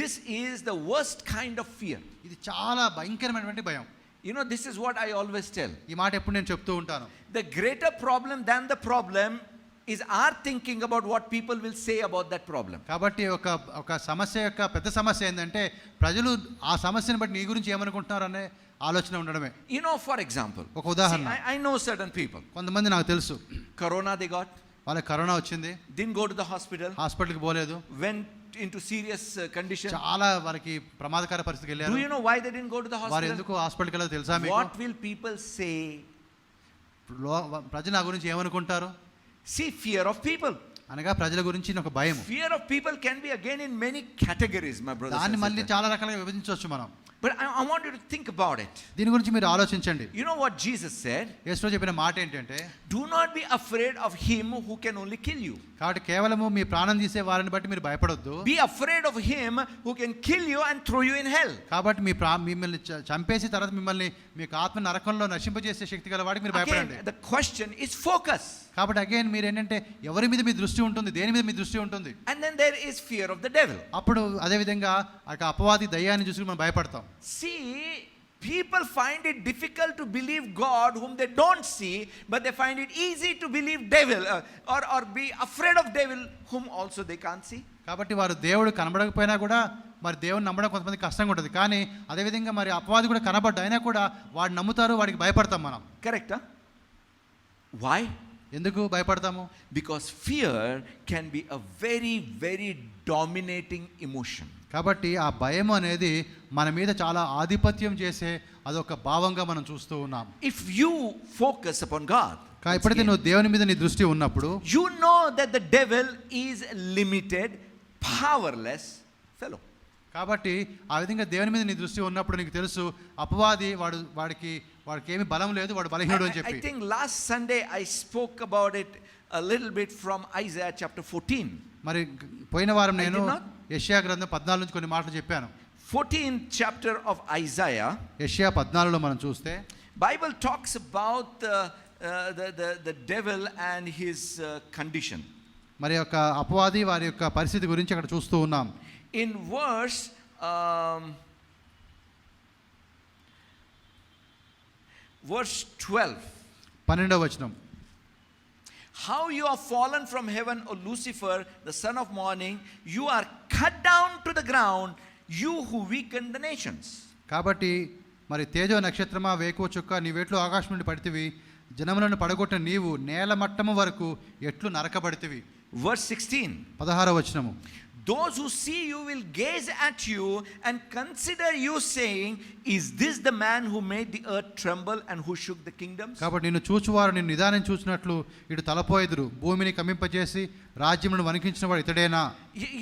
[SPEAKER 1] this is the worst kind of fear.
[SPEAKER 2] ఇది చాలా భయంకరమైనటువంటి భయం.
[SPEAKER 1] You know, this is what I always tell.
[SPEAKER 2] ఈ మాట ఎప్పుడు నేను చెప్తూ ఉంటాను.
[SPEAKER 1] The greater problem than the problem is our thinking about what people will say about that problem.
[SPEAKER 2] కాబట్టి ఒక సమస్య యొక్క పెద్ద సమస్య ఏంటంటే ప్రజలు ఆ సమస్యను బట్టి నీ గురించి ఏమనుకుంటున్నారు అనే ఆలోచన ఉండడమే.
[SPEAKER 1] You know, for example,
[SPEAKER 2] ఒక ఉదాహరణ.
[SPEAKER 1] see, I know certain people.
[SPEAKER 2] కొంతమంది నాకు తెలుసు,
[SPEAKER 1] Corona they got.
[SPEAKER 2] వాళ్ళకి కరోనా వచ్చింది,
[SPEAKER 1] Didn't go to the hospital.
[SPEAKER 2] హాస్పిటల్కి పోలేదు,
[SPEAKER 1] Went into serious condition.
[SPEAKER 2] చాలా వాళ్ళకి ప్రమాదకర పరిస్థితికి
[SPEAKER 1] Do
[SPEAKER 2] వెళ్ళారు.
[SPEAKER 1] you know why they didn't go to the
[SPEAKER 2] వారు
[SPEAKER 1] hospital?
[SPEAKER 2] ఎందుకు హాస్పిటల్కి వెళ్ళారో తెలుసా మీకు?
[SPEAKER 1] What will people say?
[SPEAKER 2] ప్రజలు నా గురించి ఏమనుకుంటారు?
[SPEAKER 1] See, fear of people.
[SPEAKER 2] అనగా ప్రజల గురించి ఒక భయం.
[SPEAKER 1] Fear of people can be again in many categories, my brothers
[SPEAKER 2] దాన్ని
[SPEAKER 1] and
[SPEAKER 2] మళ్ళీ
[SPEAKER 1] sisters.
[SPEAKER 2] చాలా రకాలుగా విభజించవచ్చు మనం.
[SPEAKER 1] But I want you to think about it.
[SPEAKER 2] దీని గురించి మీరు ఆలోచించండి.
[SPEAKER 1] You know what Jesus said?
[SPEAKER 2] యేసు చెప్పిన మాట ఏంటంటే,
[SPEAKER 1] Do not be afraid of him who can only kill you.
[SPEAKER 2] కాబట్టి కేవలము మీ ప్రాణం తీసే వారిని బట్టి మీరు భయపడొద్దు.
[SPEAKER 1] Be afraid of him who can kill you and throw you in hell.
[SPEAKER 2] కాబట్టి మిమ్మల్ని చంపేసి తర్వాత మిమ్మల్ని మీకు ఆత్మ నరకంలో నశింపజేసే శక్తి గల వాడికి మీరు భయపడండి.
[SPEAKER 1] Again, the question is focus.
[SPEAKER 2] కాబట్టి అగైన్ మీరు ఏంటంటే ఎవరి మీద మీ దృష్టి ఉంటుంది, దేని మీద మీ దృష్టి ఉంటుంది.
[SPEAKER 1] And then there is fear of the devil.
[SPEAKER 2] అప్పుడు అదే విధంగా ఆ అపవాది దయ్యాన్ని చూసి మనం భయపడతాం.
[SPEAKER 1] See, people find it difficult to believe God whom they don't see, but they find it easy to believe devil or be afraid of devil whom also they can't see.
[SPEAKER 2] కాబట్టి వారు దేవుడు కనబడకపోయినా కూడా మరి దేవుని నమ్మడం కొంతమంది కష్టంగా ఉంటుంది, కానీ అదేవిధంగా మరి అపవాది కూడా కనబడ్డా అయినా కూడా వాడు నమ్ముతారు, వాడికి భయపడతాం మనం.
[SPEAKER 1] Correct, huh? Why?
[SPEAKER 2] ఎందుకు భయపడతాము?
[SPEAKER 1] Because fear can be a very, very dominating emotion.
[SPEAKER 2] కాబట్టి ఆ భయం అనేది మన మీద చాలా ఆధిపత్యం చేసే అదొక భావంగా మనం చూస్తూ ఉన్నాం.
[SPEAKER 1] If you focus upon God,
[SPEAKER 2] ఎప్పుడైతే నువ్వు దేవుని మీద నీ దృష్టి ఉన్నప్పుడు,
[SPEAKER 1] you know that the devil is limited, powerless fellow.
[SPEAKER 2] కాబట్టి ఆ విధంగా దేవుని మీద నీ దృష్టి ఉన్నప్పుడు నీకు తెలుసు అపవాది వాడికి ఏమీ బలం లేదు, వాడు బలహీనుడు అని చెప్పి.
[SPEAKER 1] I think last Sunday I spoke about it a little bit from Isaiah chapter 14.
[SPEAKER 2] మరి పోయిన వారం నేను
[SPEAKER 1] I did not.
[SPEAKER 2] యెషయా గ్రంథం 14 నుంచి కొన్ని మాటలు చెప్పాను.
[SPEAKER 1] 14th chapter of Isaiah,
[SPEAKER 2] యెషయా 14లో మనం చూస్తే
[SPEAKER 1] Bible talks about the devil and his condition.
[SPEAKER 2] మరి యొక్క అపవాది వారి యొక్క పరిస్థితి గురించి అక్కడ చూస్తూ ఉన్నాం.
[SPEAKER 1] In verse 12,
[SPEAKER 2] 12వ వచనం,
[SPEAKER 1] how you are fallen from heaven, O Lucifer, the son of morning, you are cut down to the ground, you who weaken the nations.
[SPEAKER 2] కాబట్టి మరి తేజో నక్షత్రమా వేకువ చుక్క నీవెట్లు ఆకాశం నుండి పడితివి, జనములను పడగొట్టిన నీవు నేల మట్టము వరకు ఎట్లు నరకబడితివి.
[SPEAKER 1] Verse 16,
[SPEAKER 2] 16వ వచనము,
[SPEAKER 1] those who see you will gaze at you and consider you, saying, is this the man who made the earth tremble and who shook the kingdoms?
[SPEAKER 2] కాబట్టి నిన్ను చూచువారు నిన్ను నిదానం చూసినట్లు ఇటు తలపోయిదురు, భూమిని కంపింపజేసి రాజ్యమును వణికించిన వాడు ఇతడేనా?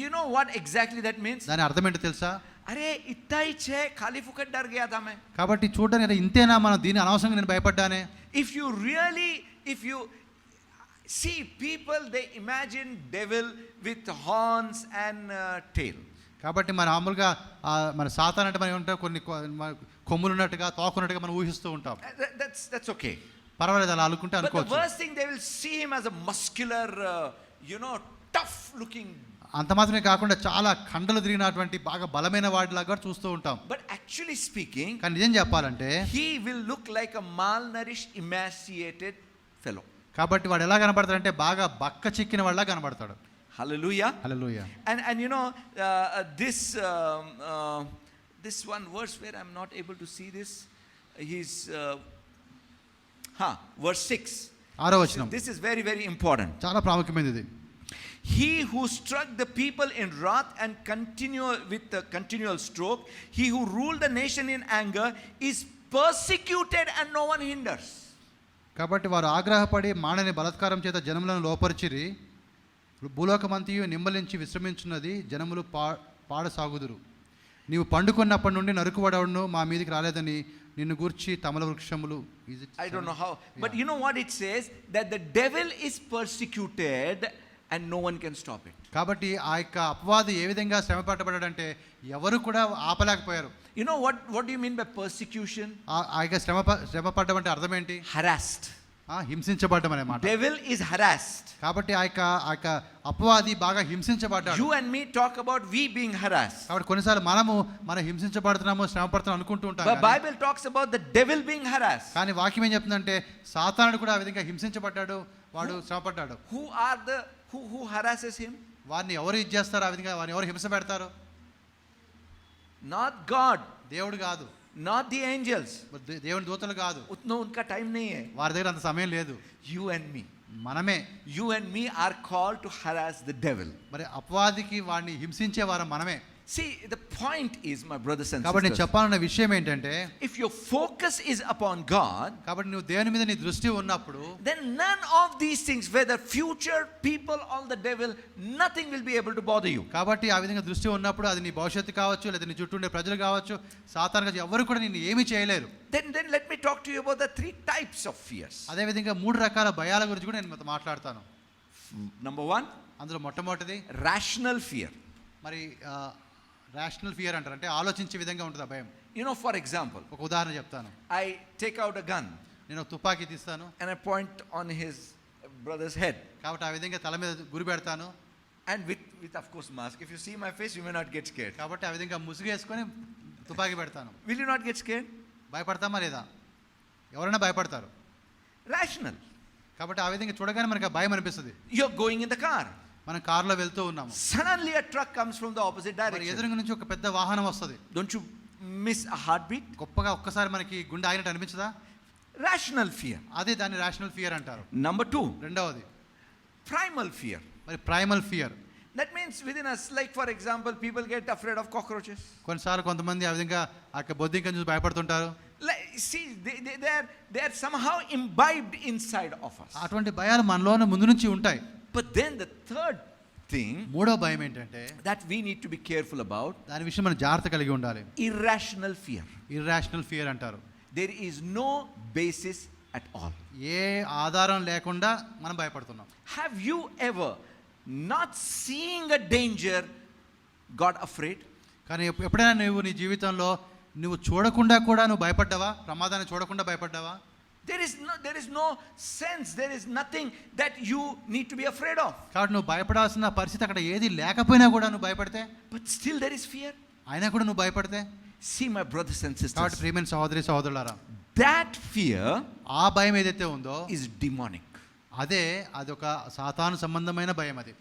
[SPEAKER 1] You know what exactly that means?
[SPEAKER 2] దాని అర్థం ఏంటో తెలుసా?
[SPEAKER 1] अरे इतना ही छे, खाली फुकट डर गया था मैं.
[SPEAKER 2] కాబట్టి చూడడానికి ఇంతేనా, మనం దీని అనవసరంగా నేను భయపడ్డానే.
[SPEAKER 1] If you see people, they imagine devil with horns and tail.
[SPEAKER 2] కాబట్టి మన మామూలుగా మన సాతాన్ అంటే మనం ఉంటాం, కొన్ని కొమ్ములు ఉన్నట్టుగా తోకున్నట్టుగా మనం ఊహిస్తూ ఉంటాం.
[SPEAKER 1] That's okay.
[SPEAKER 2] పర్వాలేదు, అలా అనుకుంటే
[SPEAKER 1] But the
[SPEAKER 2] అనుకోవచ్చు.
[SPEAKER 1] worst thing, they will see him as a muscular, tough looking.
[SPEAKER 2] అంత మాత్రమే కాకుండా చాలా కండలు తిరిగినటువంటి బాగా బలమైన వాడిలాగా చూస్తూ ఉంటాం.
[SPEAKER 1] But actually speaking,
[SPEAKER 2] కానీ నిజం చెప్పాలంటే
[SPEAKER 1] he will look like a malnourished, emaciated fellow.
[SPEAKER 2] కాబట్టి వాడు ఎలా కనబడతాడంటే బాగా బక్క చిక్కిన వాళ్ళ కనబడతాడు.
[SPEAKER 1] Hallelujah.
[SPEAKER 2] Hallelujah.
[SPEAKER 1] And this one verse where I'm not able to see this, he's verse 6.
[SPEAKER 2] 6వ వచనం.
[SPEAKER 1] This is very, very important.
[SPEAKER 2] చాలా ప్రాముఖ్యమైనది.
[SPEAKER 1] He who struck the people in wrath and with a continual stroke, he who ruled the nation in anger, is persecuted and no one hinders.
[SPEAKER 2] కాబట్టి వారు ఆగ్రహపడి మానని బలాత్కారం చేత జనములను లోపరిచిరి, భూలోకమంతయు నిమ్మలించి విశ్రమించున్నది, జనములు పాడసాగుదురు. నీవు పండుకున్నప్పటి నుండి నరుకువాడవును మా మీదికి రాలేదని నిన్ను గూర్చి తమల వృక్షములు.
[SPEAKER 1] I don't know how, but you know what it says, that the devil is persecuted and no one can stop it.
[SPEAKER 2] కాబట్టి ఆ యొక్క అపవాది ఏ విధంగా శ్రమ పట్టబడ్డాడంటే ఎవరు కూడా ఆపలేకపోయారు.
[SPEAKER 1] You know what do you mean by persecution?
[SPEAKER 2] ఆ యొక్క శ్రమ పడ్డం అంటే అర్థం ఏంటి?
[SPEAKER 1] Harassed.
[SPEAKER 2] హింసించబడ్డం అనే మాట.
[SPEAKER 1] Devil is harassed.
[SPEAKER 2] కాబట్టి ఆ యొక్క అపవాది బాగా హింసించబడ్డాడు.
[SPEAKER 1] You and me talk about we being harassed.
[SPEAKER 2] కాబట్టి కొన్నిసార్లు మనం హింసించబడుతున్నాము, శ్రమ పడుతున్నాం అనుకుంటూ ఉంటాం.
[SPEAKER 1] The Bible talks about the devil being harassed.
[SPEAKER 2] కానీ వాక్యం ఏం చెప్తుందంటే సాతానుడు కూడా ఆ విధంగా హింసించబడ్డాడు, వాడు శ్రమ పడ్డాడు.
[SPEAKER 1] Who harasses him?
[SPEAKER 2] వారిని ఎవరు చేస్తారు, ఆ విధంగా వారిని ఎవరు హింస పెడతారు?
[SPEAKER 1] Not God.
[SPEAKER 2] దేవుడు కాదు.
[SPEAKER 1] Not the angels.
[SPEAKER 2] దేవుని దూతలు కాదు.
[SPEAKER 1] उतना उनका टाइम नहीं है.
[SPEAKER 2] వారి దగ్గర అంత సమయం లేదు.
[SPEAKER 1] You and me.
[SPEAKER 2] మనమే.
[SPEAKER 1] You and me are called to harass the devil.
[SPEAKER 2] మరి అపవాదికి వాడిని హింసించే వారు మనమే.
[SPEAKER 1] See, the point is, my brothers and
[SPEAKER 2] కాబట్టి నేను
[SPEAKER 1] sisters,
[SPEAKER 2] చెప్పాలన్న విషయం ఏంటంటే,
[SPEAKER 1] if your focus is upon God,
[SPEAKER 2] కాబట్టి నువ్వు దేవుని మీద నీ దృష్టి ఉన్నప్పుడు,
[SPEAKER 1] then none of these things, whether future, people or the devil, nothing will be able to bother you.
[SPEAKER 2] కాబట్టి ఆ విధంగా దృష్టి ఉన్నప్పుడు అది నీ భవిష్యత్తు కావచ్చు, లేదా నీ చుట్టూ ఉండే ప్రజలు కావచ్చు, సాతాను కావచ్చు, ఎవరు కూడా నిన్ను ఏమీ చేయలేరు.
[SPEAKER 1] Then let me talk to you about the 3 types of fears.
[SPEAKER 2] అదే విధంగా 3 రకాల భయాల గురించి కూడా నేను మీతో మాట్లాడతాను.
[SPEAKER 1] Number 1,
[SPEAKER 2] అందులో మొట్టమొదటిది
[SPEAKER 1] rational fear.
[SPEAKER 2] మరి రేషనల్ ఫియర్ అంటారు, అంటే ఆలోచించే విధంగా ఉంటుంది ఆ భయం.
[SPEAKER 1] For example,
[SPEAKER 2] ఒక ఉదాహరణ చెప్తాను.
[SPEAKER 1] I take out a gun
[SPEAKER 2] నేను ఒక తుపాకీ తీస్తాను,
[SPEAKER 1] and I point on his brother's head.
[SPEAKER 2] కాబట్టి ఆ విధంగా తల మీద గురి పెడతాను.
[SPEAKER 1] And with of course mask. If you see my face, you may not get scared.
[SPEAKER 2] కాబట్టి ఆ విధంగా ముసుగు వేసుకొని తుపాకీ పెడతాను.
[SPEAKER 1] Will you not get scared?
[SPEAKER 2] భయపడతామా లేదా? ఎవరైనా భయపడతారు.
[SPEAKER 1] Rational.
[SPEAKER 2] కాబట్టి ఆ విధంగా చూడగానే మనకు భయం అనిపిస్తుంది.
[SPEAKER 1] You're going in the car.
[SPEAKER 2] మనం కార్లో వెళ్తూ ఉన్నాము.
[SPEAKER 1] Suddenly a truck comes from the opposite direction.
[SPEAKER 2] ఎదురుగా నుంచి ఒక పెద్ద వాహనం వస్తుంది.
[SPEAKER 1] Don't you miss a heartbeat?
[SPEAKER 2] గొప్పగా ఒక్కసారి మనకి గుండె ఆగినట్టు అనిపించదా?
[SPEAKER 1] Rational fear.
[SPEAKER 2] అదే దాన్ని రేషనల్ ఫియర్ అంటారు.
[SPEAKER 1] Number 2,
[SPEAKER 2] రెండవది
[SPEAKER 1] primal fear.
[SPEAKER 2] మరి primal fear.
[SPEAKER 1] That means within us, like for example, people get afraid of cockroaches.
[SPEAKER 2] కొన్నిసార్లు కొంతమంది ఆ విధంగా ఆ బొద్దింకను చూసి భయపడుతుంటారు.
[SPEAKER 1] See, they are somehow imbibed inside of us.
[SPEAKER 2] అటువంటి భయాలు మనలోనే ముందు నుంచి ఉంటాయి.
[SPEAKER 1] But then the third thing,
[SPEAKER 2] మూడో భయం ఏంటంటే,
[SPEAKER 1] that we need to be careful about,
[SPEAKER 2] దాని విషయం మనం జాగ్రత్త కలిగి ఉండాలి.
[SPEAKER 1] irrational fear.
[SPEAKER 2] ఇర్రాషనల్ ఫియర్ అంటారు.
[SPEAKER 1] There is no basis at all.
[SPEAKER 2] ఏ ఆధారం లేకుండా మనం భయపడుతున్నాం.
[SPEAKER 1] Have you ever, not seeing a danger, got afraid?
[SPEAKER 2] కానీ ఎప్పుడైనా నువ్వు నీ జీవితంలో నువ్వు చూడకుండా కూడా నువ్వు భయపడ్డావా? ప్రమాదాన్ని చూడకుండా భయపడ్డావా?
[SPEAKER 1] There is no sense, there is nothing that you need to be afraid of.
[SPEAKER 2] కాబట్టి నువ్వు భయపడాల్సిన పరిస్థితి అక్కడ ఏది లేకపోయినా కూడా నువ్వు భయపడితే,
[SPEAKER 1] But still there is fear.
[SPEAKER 2] అయినా కూడా నువ్వు భయపడితే,
[SPEAKER 1] See, my brothers and
[SPEAKER 2] కాబట్టి
[SPEAKER 1] sisters,
[SPEAKER 2] ప్రియమైన సహోదరి సహోదరులారా,
[SPEAKER 1] that fear
[SPEAKER 2] ఆ భయం ఏదైతే ఉందో
[SPEAKER 1] is demonic.
[SPEAKER 2] అదొక సాతాను సంబంధమైన భయం. అది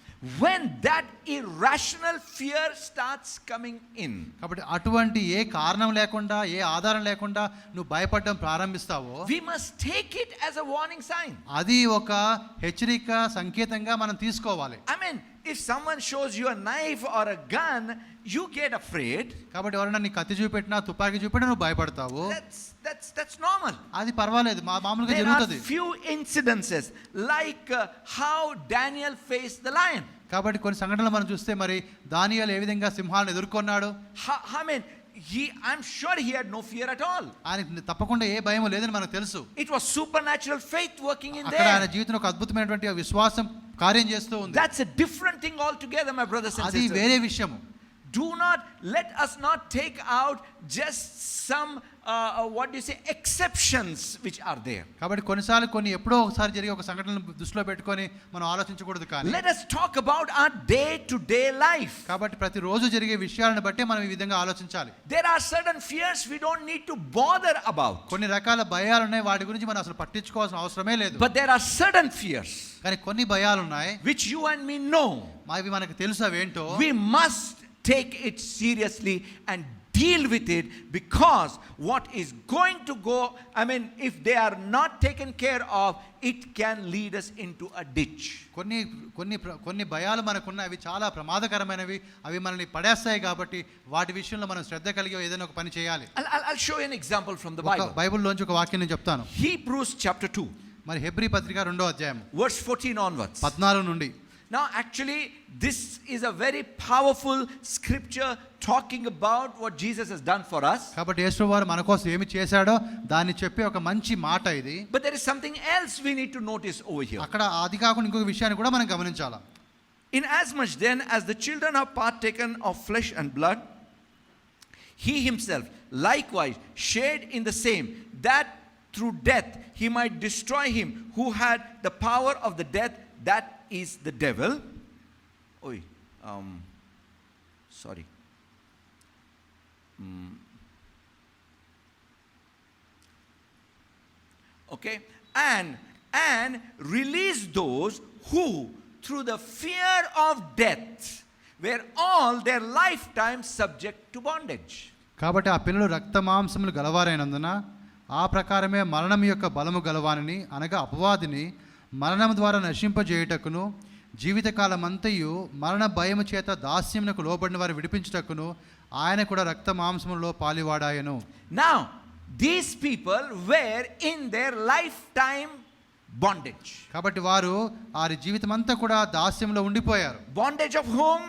[SPEAKER 1] When that irrational fear starts coming in,
[SPEAKER 2] కాబట్టి అటువంటి ఏ కారణం లేకుండా ఏ ఆధారం లేకుండా నువ్వు భయపడడం ప్రారంభిస్తావో,
[SPEAKER 1] we must take it as a warning sign.
[SPEAKER 2] అది ఒక హెచ్చరిక సంకేతంగా మనం తీసుకోవాలి.
[SPEAKER 1] I mean, if someone shows you a knife or a gun, you get afraid.
[SPEAKER 2] కాబట్టి ఎవరైనా నీ కత్తి చూపెట్టినా తుపాకీ చూపెట్టినా నువ్వు భయపడతావు.
[SPEAKER 1] That's normal.
[SPEAKER 2] అది పర్వాలేదు, మామూలుగా
[SPEAKER 1] There are
[SPEAKER 2] జరుగుతుంది.
[SPEAKER 1] few incidences like how Daniel faced the lion.
[SPEAKER 2] కాబట్టి కొన్ని సంఘటనలు మనం చూస్తే మరి దానియేలు ఏ విధంగా సింహాలను ఎదుర్కొన్నాడు.
[SPEAKER 1] I mean, I'm sure he had no fear at all.
[SPEAKER 2] ఆయనకి తప్పకుండా ఏ భయం లేదని మనకు తెలుసు.
[SPEAKER 1] It was supernatural faith working in
[SPEAKER 2] అక్కడ ఆయన
[SPEAKER 1] there.
[SPEAKER 2] జీవితంలో ఒక అద్భుతమైనటువంటి విశ్వాసం కార్యం చేస్తూ ఉంది.
[SPEAKER 1] That's a different thing altogether, my brothers and
[SPEAKER 2] అది
[SPEAKER 1] sisters.
[SPEAKER 2] వేరే విషయము.
[SPEAKER 1] Let us not take out just some what do you say, exceptions which are there.
[SPEAKER 2] కాబట్టి కొన్నిసార్లు ఎప్పుడో ఒకసారి జరిగే ఒక సంఘటనను దృష్టిలో పెట్టుకొని మనం ఆలోచించకూడదు. కానీ
[SPEAKER 1] Let us talk about our day to day life.
[SPEAKER 2] కాబట్టి ప్రతిరోజు జరిగే విషయాలను బట్టి మనం ఈ విధంగా ఆలోచించాలి.
[SPEAKER 1] There are certain fears we don't need to bother about.
[SPEAKER 2] కొన్ని రకాల భయాలు ఉన్నాయి, వాటి గురించి మనం అసలు పట్టించుకోవాల్సిన అవసరమే లేదు.
[SPEAKER 1] But there are certain fears
[SPEAKER 2] కానీ కొన్ని భయాలు ఉన్నాయి
[SPEAKER 1] which you and me know.
[SPEAKER 2] అవి మనకు తెలుసు అవేంటో.
[SPEAKER 1] We must take it seriously and deal with it, because what is going to go, I mean, if they are not taken care of, it can lead us into a ditch.
[SPEAKER 2] కొన్ని భయాలు మనకున్న అవి చాలా ప్రమాదకరమైనవి, అవి మనల్ని పడేస్తాయి. కాబట్టి వాటి విషయంలో మనం శ్రద్ధ కలిగి ఏదైనా ఒక పని చేయాలి.
[SPEAKER 1] I'll show you an example from the Bible.
[SPEAKER 2] బైబిల్లోంచి ఒక వాక్యం నేను చెప్తాను.
[SPEAKER 1] Hebrews chapter 2,
[SPEAKER 2] మరి హెబ్రీ పత్రిక 2వ అధ్యాయం
[SPEAKER 1] verse 14 onwards.
[SPEAKER 2] 14 నుండి.
[SPEAKER 1] Now actually this is a very powerful scripture talking about what Jesus has done for us.
[SPEAKER 2] కాబట్టి యేసువారు మన కోసం ఏమి చేశాడో దాన్ని చెప్పే ఒక మంచి మాట ఇది.
[SPEAKER 1] But there is something else we need to notice over here.
[SPEAKER 2] అక్కడ అది కాకుండా ఇంకొక విషయాన్ని కూడా మనం గమనించాలి.
[SPEAKER 1] In as much then as the children are partaken of flesh and blood, he himself likewise shared in the same, that through death he might destroy him who had the power of the death, that is the devil. Sorry. Okay, and release those who through the fear of death were all their lifetime subject to bondage.
[SPEAKER 2] కాబట్టి ఆ పిల్లలు రక్త మాంసములు గలవారైనందున ఆ ప్రకారమే మరణం యొక్క బలము గలవానిని అనగా అపవాదిని మరణం ద్వారా నశింపజేయుటకును జీవితకాలమంతయు మరణ భయము చేత దాస్యమునకు లోబడిన వారు విడిపించుటకును ఆయన కూడా రక్త మాంసములో పాలివాడాయను.
[SPEAKER 1] Now these people were in their lifetime bondage.
[SPEAKER 2] కాబట్టి వారు వారి జీవితం అంతా కూడా దాస్యంలో ఉండిపోయారు.
[SPEAKER 1] Bondage of whom?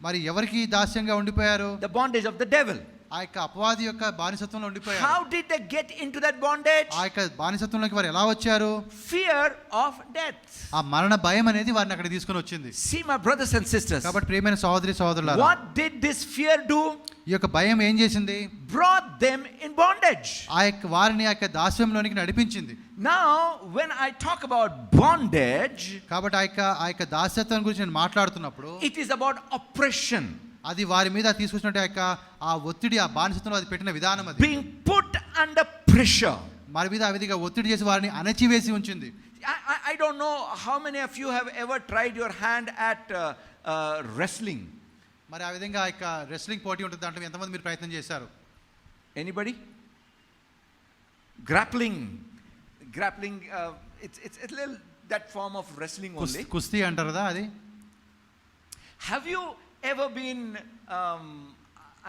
[SPEAKER 2] మరి ఎవరికి దాస్యంగా ఉండిపోయారు?
[SPEAKER 1] The bondage of the devil.
[SPEAKER 2] ఆ యొక్క అపవాది యొక్క బానిసత్వంలో ఉండిపోయారు.
[SPEAKER 1] How did they get into that bondage?
[SPEAKER 2] ఆ యొక్క బానిసత్వంలోకి వారు ఎలా వచ్చారు?
[SPEAKER 1] Fear of death.
[SPEAKER 2] ఆ మరణ భయం అనేది వారిని అక్కడ తీసుకొని వచ్చింది.
[SPEAKER 1] See my brothers and sisters.
[SPEAKER 2] కాబట్టి ప్రియమైన సహోదరి సహోదరులారా,
[SPEAKER 1] What did this fear do?
[SPEAKER 2] ఈ యొక్క భయం ఏం చేసింది?
[SPEAKER 1] Brought them in bondage.
[SPEAKER 2] ఆ యొక్క వారిని ఆ యొక్క దాస్యంలోనికి నడిపించింది.
[SPEAKER 1] Now when I talk about bondage,
[SPEAKER 2] కాబట్టి ఆ యొక్క దాస్యత్వం గురించి నేను మాట్లాడుతున్నప్పుడు
[SPEAKER 1] it is about oppression.
[SPEAKER 2] అది వారి మీద తీసుకొచ్చినట్టు ఆ ఒత్తిడి, ఆ బానిసత్వంలో అది పెట్టిన విధానం, అది
[SPEAKER 1] Being put under pressure.
[SPEAKER 2] వారి మీద ఆ విధంగా ఒత్తిడి చేసి వారిని అణచివేసి ఉంచింది.
[SPEAKER 1] I don't know how many of you have ever tried your hand at wrestling.
[SPEAKER 2] మరి ఆ విధంగా ఆ యొక్క రెస్లింగ్ పోటీ ఉంటుంది, దాంట్లో ఎంతమంది మీరు ప్రయత్నం చేశారు?
[SPEAKER 1] Anybody? Grappling, it's a little that form of wrestling only.
[SPEAKER 2] కుస్తీ అంటారు కదా అది.
[SPEAKER 1] Have you ever been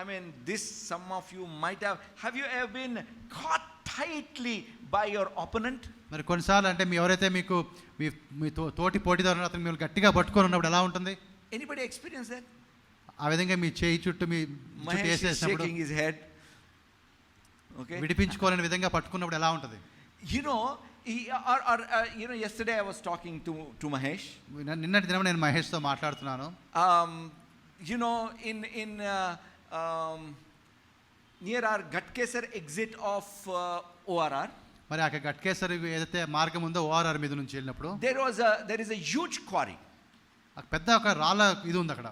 [SPEAKER 1] I mean, this some of you might have you ever been caught tightly by your opponent?
[SPEAKER 2] మరి కొన్నిసార్లు అంటే ఎవరైతే మీకు మీ తోటి పోటీదారులు అతను మీరు గట్టిగా పట్టుకొని ఉన్నప్పుడు ఎలా ఉంటుంది?
[SPEAKER 1] Anybody experience that?
[SPEAKER 2] ఆ విధంగా మీ చేయి చుట్టూ మీ చుట్టూ వేసేసినప్పుడు,
[SPEAKER 1] shaking his head. Okay,
[SPEAKER 2] విడిపించుకోలేని విధంగా పట్టుకున్నప్పుడు ఎలా ఉంటుంది?
[SPEAKER 1] You know, yesterday I was talking to Mahesh.
[SPEAKER 2] నిన్నటి దినం నేను మహేష్తో మాట్లాడుతున్నాను.
[SPEAKER 1] You know, in near our Gatkesar exit of ORR,
[SPEAKER 2] మరి ఆ గట్కేసర్ ఏదైతే మార్గం ఉందో ORR మీద నుంచి వెళ్ళినప్పుడు
[SPEAKER 1] there is a huge quarry.
[SPEAKER 2] పెద్ద ఒక రాళ్ళ ఇది ఉంది అక్కడ.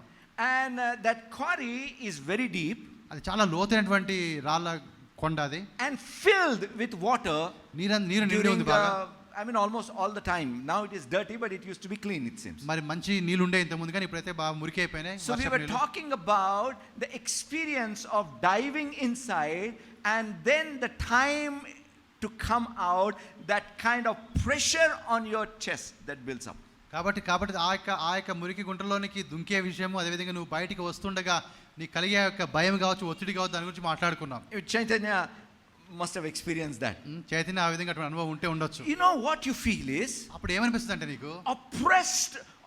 [SPEAKER 1] And that quarry is very deep.
[SPEAKER 2] అది చాలా లోతైనటువంటి రాళ్ళ కొండ అది.
[SPEAKER 1] And filled with water.
[SPEAKER 2] నీరు నిండి ఉంది బాగా.
[SPEAKER 1] I mean almost all the time. Now it is dirty, but it used to be clean, it seems.
[SPEAKER 2] మరి మంచి నీళ్ళు ఉండే ఇంత ముందు, కానీ ఇప్పుడైతే బాగా మురికి అయిపోయినాయి.
[SPEAKER 1] So we were talking about the experience of diving inside and then the time to come out, that kind of pressure on your chest that builds up.
[SPEAKER 2] కాబట్టి ఆ యొక్క మురికి గుంటలోనికి దుంకే విషయము, అదేవిధంగా నువ్వు బయటికి వస్తుండగా నీకు కలిగే యొక్క భయం కావచ్చు, ఒత్తిడి కావచ్చు, దాని గురించి మాట్లాడుకున్నాం.
[SPEAKER 1] Chaitanya must have experienced that.
[SPEAKER 2] Chaitanya ఆ విధంగా అటువంటి అనుభవం ఉంటే ఉండొచ్చు.
[SPEAKER 1] You know what you feel is
[SPEAKER 2] అప్పుడు ఏమనిపిస్తుంది అంటే నీకు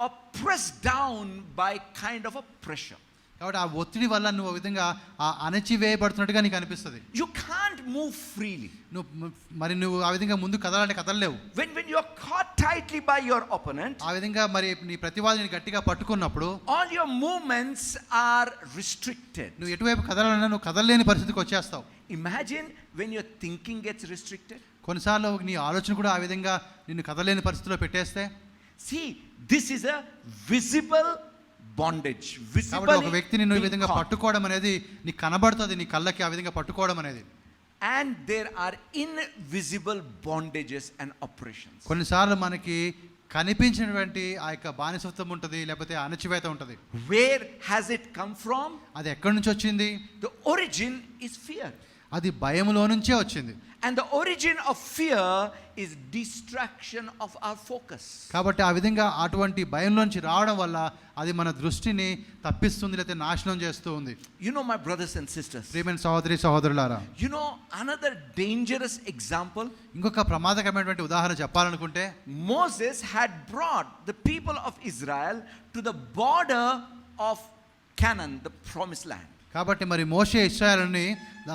[SPEAKER 1] oppressed down by kind of a pressure.
[SPEAKER 2] కాబట్టి ఆ ఒత్తిడి వల్ల నువ్వు ఆ విధంగా ఆ అణచివేయబడుతున్నట్టుగా నీకు అనిపిస్తుంది.
[SPEAKER 1] You can't move freely.
[SPEAKER 2] నువ్వు ఆ విధంగా ముందు కదలాలంటే కదలలేవు.
[SPEAKER 1] When you are caught tightly by your opponent,
[SPEAKER 2] ఆ విధంగా మరి నీ ప్రతివాదిని గట్టిగా పట్టుకున్నప్పుడు
[SPEAKER 1] all your movements are restricted.
[SPEAKER 2] నువ్వు ఎటువైపు కదలాలన్నా నువ్వు కదలలేని పరిస్థితికి వచ్చేస్తావు.
[SPEAKER 1] Imagine when your thinking gets restricted.
[SPEAKER 2] కొన్నిసార్లు నీ ఆలోచన కూడా ఆ విధంగా నిన్ను కదలలేని పరిస్థితిలో పెట్టేస్తే.
[SPEAKER 1] See, this is a visible bondage.
[SPEAKER 2] కాబట్టి ఒక వ్యక్తిని నువ్వు ఈ విధంగా పట్టుకోవడం అనేది నీకు కనబడుతుంది, నీ కళ్ళకి ఆ విధంగా పట్టుకోవడం అనేది.
[SPEAKER 1] And there are invisible bondages and oppressions.
[SPEAKER 2] కొన్నిసార్లు మనకి కనిపించినటువంటి ఆ యొక్క బానిసత్వం ఉంటుంది, లేకపోతే అణచివేత ఉంటుంది.
[SPEAKER 1] Where has it come from?
[SPEAKER 2] అది ఎక్కడి నుంచి వచ్చింది?
[SPEAKER 1] The origin is fear.
[SPEAKER 2] అది భయములో నుంచే వచ్చింది.
[SPEAKER 1] And the origin of fear is distraction of our focus.
[SPEAKER 2] కాబట్టి ఆ విధంగా అటువంటి భయంలోంచి రావడం వల్ల అది మన దృష్టిని తప్పిస్తుంది, లేకపోతే నాశనం చేస్తూ ఉంది.
[SPEAKER 1] You know, my brothers and sisters,
[SPEAKER 2] ప్రియమైన సహోదరి సహోదరులారా,
[SPEAKER 1] you know another dangerous example.
[SPEAKER 2] ఇంకొక ప్రమాదకరమైనటువంటి ఉదాహరణ చెప్పాలనుకుంటే,
[SPEAKER 1] Moses had brought the people of Israel to the border of Canaan, the promised land.
[SPEAKER 2] కాబట్టి మరి మోషే ఇశ్రాయేలుని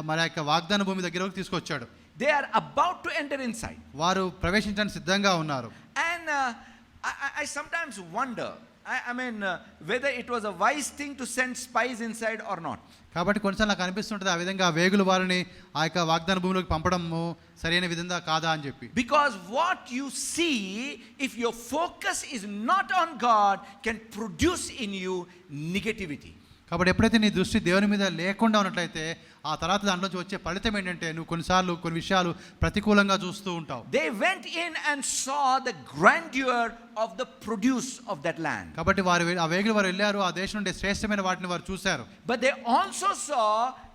[SPEAKER 2] మన యొక్క వాగ్దాన భూమి దగ్గరకు తీసుకొచ్చాడు.
[SPEAKER 1] They are about to enter inside.
[SPEAKER 2] వారు ప్రవేశించడానికి సిద్ధంగా ఉన్నారు.
[SPEAKER 1] And I sometimes wonder, I mean, whether it was a wise thing to send spies inside or not.
[SPEAKER 2] కాబట్టి కొన్నిసార్లు నాకు అనిపిస్తుంటుంది ఆ విధంగా వేగులు వారిని ఆ యొక్క వాగ్దాన భూమిలోకి పంపడము సరైన విధంగా కాదా అని చెప్పి.
[SPEAKER 1] Because what you see, if your focus is not on God, can produce in you negativity.
[SPEAKER 2] కాబట్టి ఎప్పుడైతే నీ దృష్టి దేవుని మీద లేకుండా ఉన్నట్లయితే ఆ తర్వాత దాంట్లోంచి వచ్చే ఫలితం ఏంటంటే నువ్వు కొన్నిసార్లు కొన్ని విషయాలు ప్రతికూలంగా చూస్తూ ఉంటావు.
[SPEAKER 1] They went in and saw the grandeur of the produce of that land.
[SPEAKER 2] కాబట్టి ఆ వేగులు వారు వెళ్ళారు, ఆ దేశం నుండి శ్రేష్టమైన వాటిని వారు చూశారు.
[SPEAKER 1] But they also saw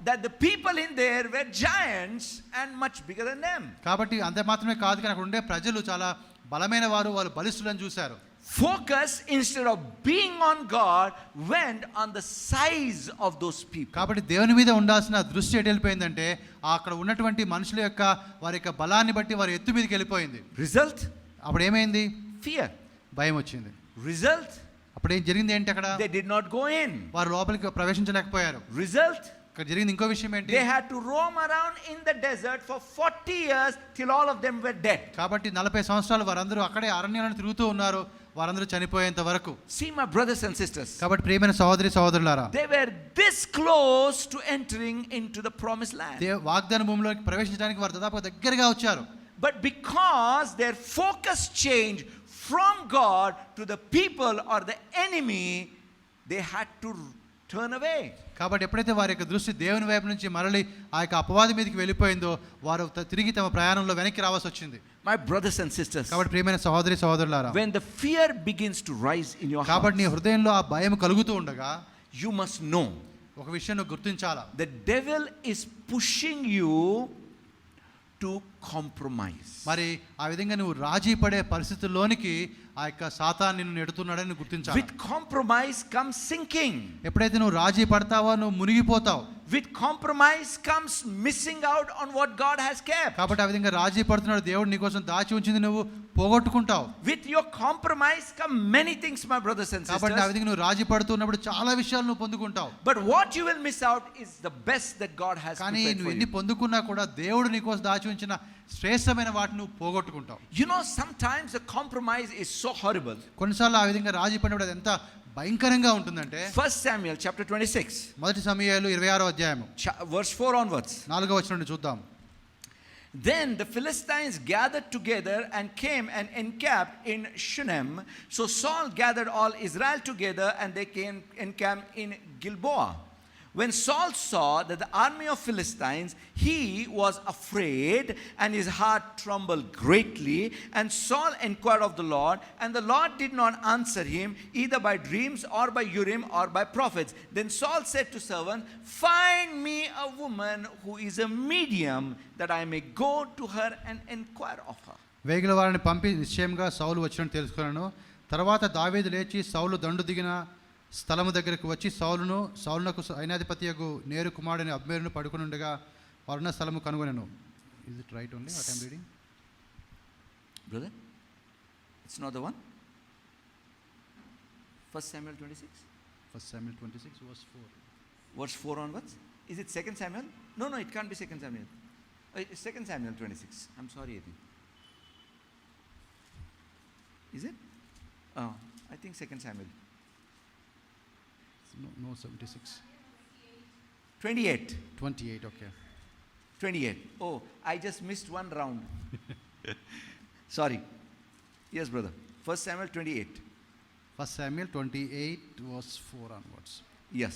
[SPEAKER 1] that the people in there were giants and much bigger than them.
[SPEAKER 2] కాబట్టి అంతే మాత్రమే కాదు, కానీ అక్కడ ఉండే ప్రజలు చాలా బలమైన వారు, వాళ్ళు బలిష్ఠులను చూశారు.
[SPEAKER 1] Focus, instead of being on God, went on the size of those people.
[SPEAKER 2] కాబట్టి దేవుని మీద ఉండాల్సిన దృష్టి ఎటు వెళ్ళిపోయిందంటే అక్కడ ఉన్నటువంటి మనుషుల యొక్క వారి యొక్క బలాన్ని బట్టి వారి ఎత్తు మీదకి వెళ్ళిపోయింది.
[SPEAKER 1] Result?
[SPEAKER 2] అప్పుడు ఏమైంది?
[SPEAKER 1] Fear.
[SPEAKER 2] భయం వచ్చింది.
[SPEAKER 1] Result?
[SPEAKER 2] అప్పుడు ఏం జరిగింది ఏంటి? అక్కడ
[SPEAKER 1] they did not go in.
[SPEAKER 2] వారు లోపలికి ప్రవేశించలేకపోయారు.
[SPEAKER 1] Result?
[SPEAKER 2] ఇక్కడ జరిగింది ఇంకో విషయం ఏంటి?
[SPEAKER 1] They had to roam around in the desert for 40 years till all of them were dead.
[SPEAKER 2] కాబట్టి 40 సంవత్సరాలు వారందరూ అక్కడే అరణ్యాలను తిరుగుతూ ఉన్నారు, వారందరూ చనిపోయేంత వరకు.
[SPEAKER 1] See, my brothers and sisters,
[SPEAKER 2] కాబట్టి ప్రియమైన సహోదరి సహోదరులారా,
[SPEAKER 1] they were this close to entering into the promised land.
[SPEAKER 2] వాగ్దాన భూమిలోకి ప్రవేశించడానికి వారు దాదాపు దగ్గరగా వచ్చారు.
[SPEAKER 1] But because their focus changed from God to the people or the enemy, they had to turn away.
[SPEAKER 2] కాబట్టి ఎప్పుడైతే వారి యొక్క దృష్టి దేవుని వైపు నుంచి మరలి ఆ యొక్క అపవాది మీదకి వెళ్ళిపోయిందో వారు తిరిగి తమ ప్రయాణంలో వెనక్కి రావాల్సి వచ్చింది.
[SPEAKER 1] My brothers and sisters,
[SPEAKER 2] కాబట్టి ప్రియమైన సహోదరి సహోదరులారా,
[SPEAKER 1] when the fear begins to rise in your heart,
[SPEAKER 2] కాబట్టి నీ హృదయంలో ఆ భయం కలుగుతూ ఉండగా
[SPEAKER 1] you must know
[SPEAKER 2] ఒక విషయం నువ్వు గుర్తించాలా.
[SPEAKER 1] the devil is pushing you to compromise.
[SPEAKER 2] మరి ఆ విధంగా నువ్వు రాజీ పడే పరిస్థితుల్లోనికి ఆ యొక్క సాతాను నిన్ను నెడుతున్నాడని గుర్తించాలి.
[SPEAKER 1] With compromise comes sinking.
[SPEAKER 2] ఎప్పుడైతే నువ్వు రాజీ పడతావో నువ్వు మునిగిపోతావు.
[SPEAKER 1] With compromise comes missing out on what God has kept.
[SPEAKER 2] కాబట్టి ఆ విధంగా రాజీ పడుతున్నాడు దేవుడు నీ కోసం దాచి ఉంచింది నువ్వు పోగొట్టుకుంటావు.
[SPEAKER 1] With your compromise come many things, my brothers and sisters.
[SPEAKER 2] కాబట్టి ఆ విధంగా నువ్వు రాజీ పడుతున్నప్పుడు చాలా విషయాలు నువ్వు పొందుకుంటావు.
[SPEAKER 1] But what you will miss out is the best that God has
[SPEAKER 2] కానీ
[SPEAKER 1] prepared
[SPEAKER 2] నువ్వు
[SPEAKER 1] for
[SPEAKER 2] ఎన్ని
[SPEAKER 1] you.
[SPEAKER 2] పొందుకున్నా కూడా దేవుడు నీ కోసం దాచి ఉంచిన శ్రేష్టమైన వాటిని నువ్వు పోగొట్టుకుంటావు.
[SPEAKER 1] You know, sometimes the compromise is so horrible.
[SPEAKER 2] కొన్నిసార్లు ఆ విధంగా రాజీ పడినప్పుడు అది ఎంత భయంకరంగా ఉంటుందంటే
[SPEAKER 1] 1 Samuel chapter 26,
[SPEAKER 2] మొదటి సమూయేలు 26వ అధ్యాయము
[SPEAKER 1] verse 4 onwards.
[SPEAKER 2] 4వ వచనం నుండి చూద్దాం.
[SPEAKER 1] Then the Philistines gathered together and came and encamped in Shunem. So Saul gathered all Israel together and they came encamped in Gilboa. When Saul saw that the army of Philistines, he was afraid and his heart trembled greatly. And Saul inquired of the Lord, and the Lord did not answer him either by dreams or by Urim or by prophets. Then Saul said to servant, find me a woman who is a medium, that I may go to her and inquire of her.
[SPEAKER 2] వేగుల వారిని పంపి నిశ్చయంగా సౌలు వచ్చినట్టు తెలుసుకున్నాను. తర్వాత దావీదు లేచి సౌలు దండు దిగిన స్థలము దగ్గరకు వచ్చి సౌలునకు సైన్యాధిపతియగు నేరు కుమారుడని అబ్నేరును పడుకునుండగా వారున్న స్థలము కనుగొనెను. Is it right only what I am reading?
[SPEAKER 1] Brother, it's not the one. 1 Samuel 26.
[SPEAKER 2] 1 Samuel 26 verse 4.
[SPEAKER 1] Verse 4 onwards. Is it 2 Samuel? No, it can't be 2 Samuel. It's 2 Samuel 26. I'm sorry, I think. Is it? Oh, I think 2 Samuel.
[SPEAKER 2] No 76.
[SPEAKER 1] 28.
[SPEAKER 2] 28, okay.
[SPEAKER 1] 28. Oh, I just missed one round. Sorry. Yes, brother. 1 Samuel 28.
[SPEAKER 2] 1 Samuel 28 verse 4 onwards.
[SPEAKER 1] Yes.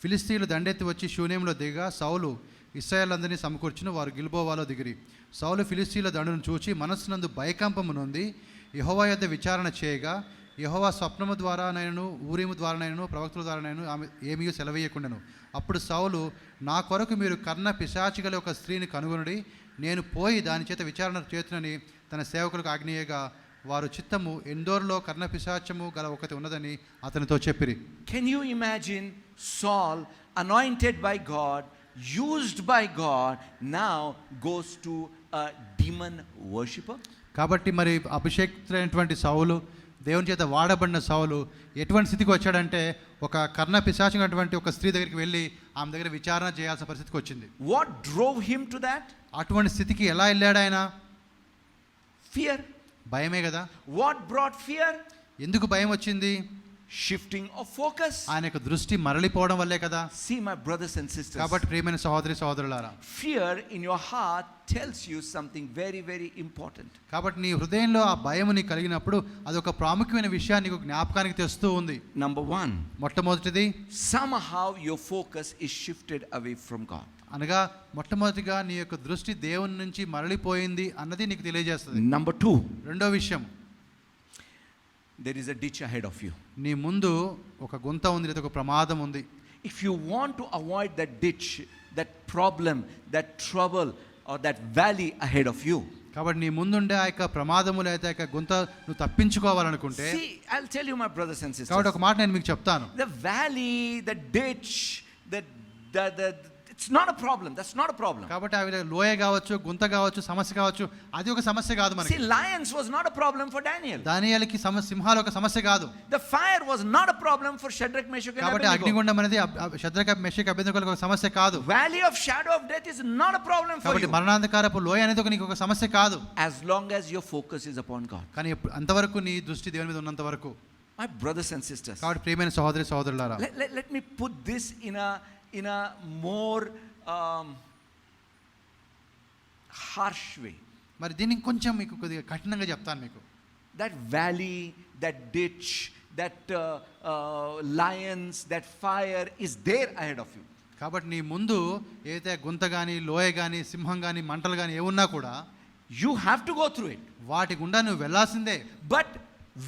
[SPEAKER 2] ఫిలిస్తీయులు దండెత్తి వచ్చి షూనేములో దిగగా సౌలు ఇశ్రాయేలందరినీ సమకూర్చును. వారు గిల్బోవాలో దిగిరి. సౌలు ఫిలిస్తీయుల దండును చూచి మనస్సునందు భయకంపము నొంది యెహోవా యొద్ద విచారణ చేయగా యెహోవా స్వప్నము ద్వారానైనను ఊరీము ద్వారానైనను ప్రవక్తల ద్వారానైనను ఆమె ఏమీ సెలవీయకుండెను. అప్పుడు సౌలు, నా కొరకు మీరు కర్ణ పిశాచి గల ఒక స్త్రీని కనుగొనుడి, నేను పోయి దాని చేత విచారణ చేతునని తన సేవకులకు ఆజ్ఞేయగా వారు చిత్తము ఎందోర్లో కర్ణ పిశాచము గల ఒకటి ఉన్నదని అతనితో చెప్పిరి.
[SPEAKER 1] Can you imagine Saul, anointed by God, used by God, now goes to a demon worshipper?
[SPEAKER 2] కాబట్టి మరి అభిషేక్తులైనటువంటి సౌలు, దేవుని చేత వాడబడిన సౌలు ఎటువంటి స్థితికి వచ్చాడంటే ఒక కర్ణ పిశాచినటువంటి ఒక స్త్రీ దగ్గరికి వెళ్ళి ఆమె దగ్గర విచారణ చేయాల్సిన పరిస్థితికి వచ్చింది.
[SPEAKER 1] What drove him to that?
[SPEAKER 2] అటువంటి స్థితికి ఎలా వెళ్ళాడు ఆయన?
[SPEAKER 1] Fear.
[SPEAKER 2] భయమే కదా.
[SPEAKER 1] What brought fear?
[SPEAKER 2] ఎందుకు భయం వచ్చింది?
[SPEAKER 1] Shifting of focus.
[SPEAKER 2] ఆయన యొక్క దృష్టి మరలిపోవడం వల్లే కదా.
[SPEAKER 1] See, my brothers and sisters,
[SPEAKER 2] కాబట్టి ప్రియమైన సహోదరి సహోదరులారా,
[SPEAKER 1] fear in your heart tells you something very, very important.
[SPEAKER 2] కాబట్టి నీ హృదయంలో ఆ భయం నీకు కలిగినప్పుడు అదొక ప్రాముఖ్యమైన విషయాన్ని నీకు జ్ఞాపకానికి తెస్తూ ఉంది.
[SPEAKER 1] Number one,
[SPEAKER 2] మొట్టమొదటిది,
[SPEAKER 1] somehow your focus is shifted away from God.
[SPEAKER 2] అనగా మొట్టమొదటిగా నీ యొక్క దృష్టి దేవుని నుంచి మరలిపోయింది అన్నది నీకు తెలియజేస్తుంది.
[SPEAKER 1] Number two,
[SPEAKER 2] రెండో విషయం,
[SPEAKER 1] there is a ditch ahead of you.
[SPEAKER 2] నీ ముందు ఒక గుంత ఉంది, లేదా ఒక ప్రమాదం ఉంది.
[SPEAKER 1] If you want to avoid that ditch, that problem, that trouble, or that valley ahead of you,
[SPEAKER 2] కాబట్టి నీ ముందుండే ఆ యొక్క ప్రమాదము లేదా ఆ యొక్క గుంత నువ్వు తప్పించుకోవాలనుకుంటే,
[SPEAKER 1] see, I'll tell you, my brothers and sisters,
[SPEAKER 2] కాబట్టి ఒక మాట నేను మీకు చెప్తాను.
[SPEAKER 1] the valley, the ditch, the it's not a problem. That's not a problem.
[SPEAKER 2] కాబట్టి అవి లోయ కావచ్చు, గుంత కావచ్చు, సమస్య కావచ్చు, అది ఒక సమస్య కాదు మనకి.
[SPEAKER 1] See, lions was not a problem for Daniel.
[SPEAKER 2] దానియేలుకి సింహాలు ఒక సమస్య కాదు.
[SPEAKER 1] The fire was not a problem for Shadrach, Meshach and
[SPEAKER 2] కాబట్టి
[SPEAKER 1] Abednego.
[SPEAKER 2] అగ్నిగుండం అనేది షద్రక మెషక్ అబేద్నెగోలకు ఒక సమస్య కాదు.
[SPEAKER 1] Valley of shadow of death is not a problem for
[SPEAKER 2] కాబట్టి
[SPEAKER 1] you,
[SPEAKER 2] మరణాంధకారపు లోయ అనేది నీకు ఒక సమస్య కాదు.
[SPEAKER 1] as long as your focus is upon God.
[SPEAKER 2] కానీ అంతవరకు నీ దృష్టి దేవుని మీద ఉన్నంత వరకు.
[SPEAKER 1] My brothers and sisters,
[SPEAKER 2] కాబట్టి ప్రియమైన సహోదరి సహోదరులారా,
[SPEAKER 1] let me put this in a more harsh way.
[SPEAKER 2] మరి దీన్ని కొంచెం మీకు కొద్దిగా కఠినంగా చెప్తాను మీకు.
[SPEAKER 1] That valley, that ditch, that lions, that fire is there ahead of you.
[SPEAKER 2] కాబట్టి నీ ముందు ఏదైతే గుంత కానీ, లోయ కానీ, సింహం కానీ, మంటలు కానీ ఏమున్నా కూడా
[SPEAKER 1] You have to go through it.
[SPEAKER 2] వాటి గుండా నువ్వు వెళ్ళాల్సిందే.
[SPEAKER 1] But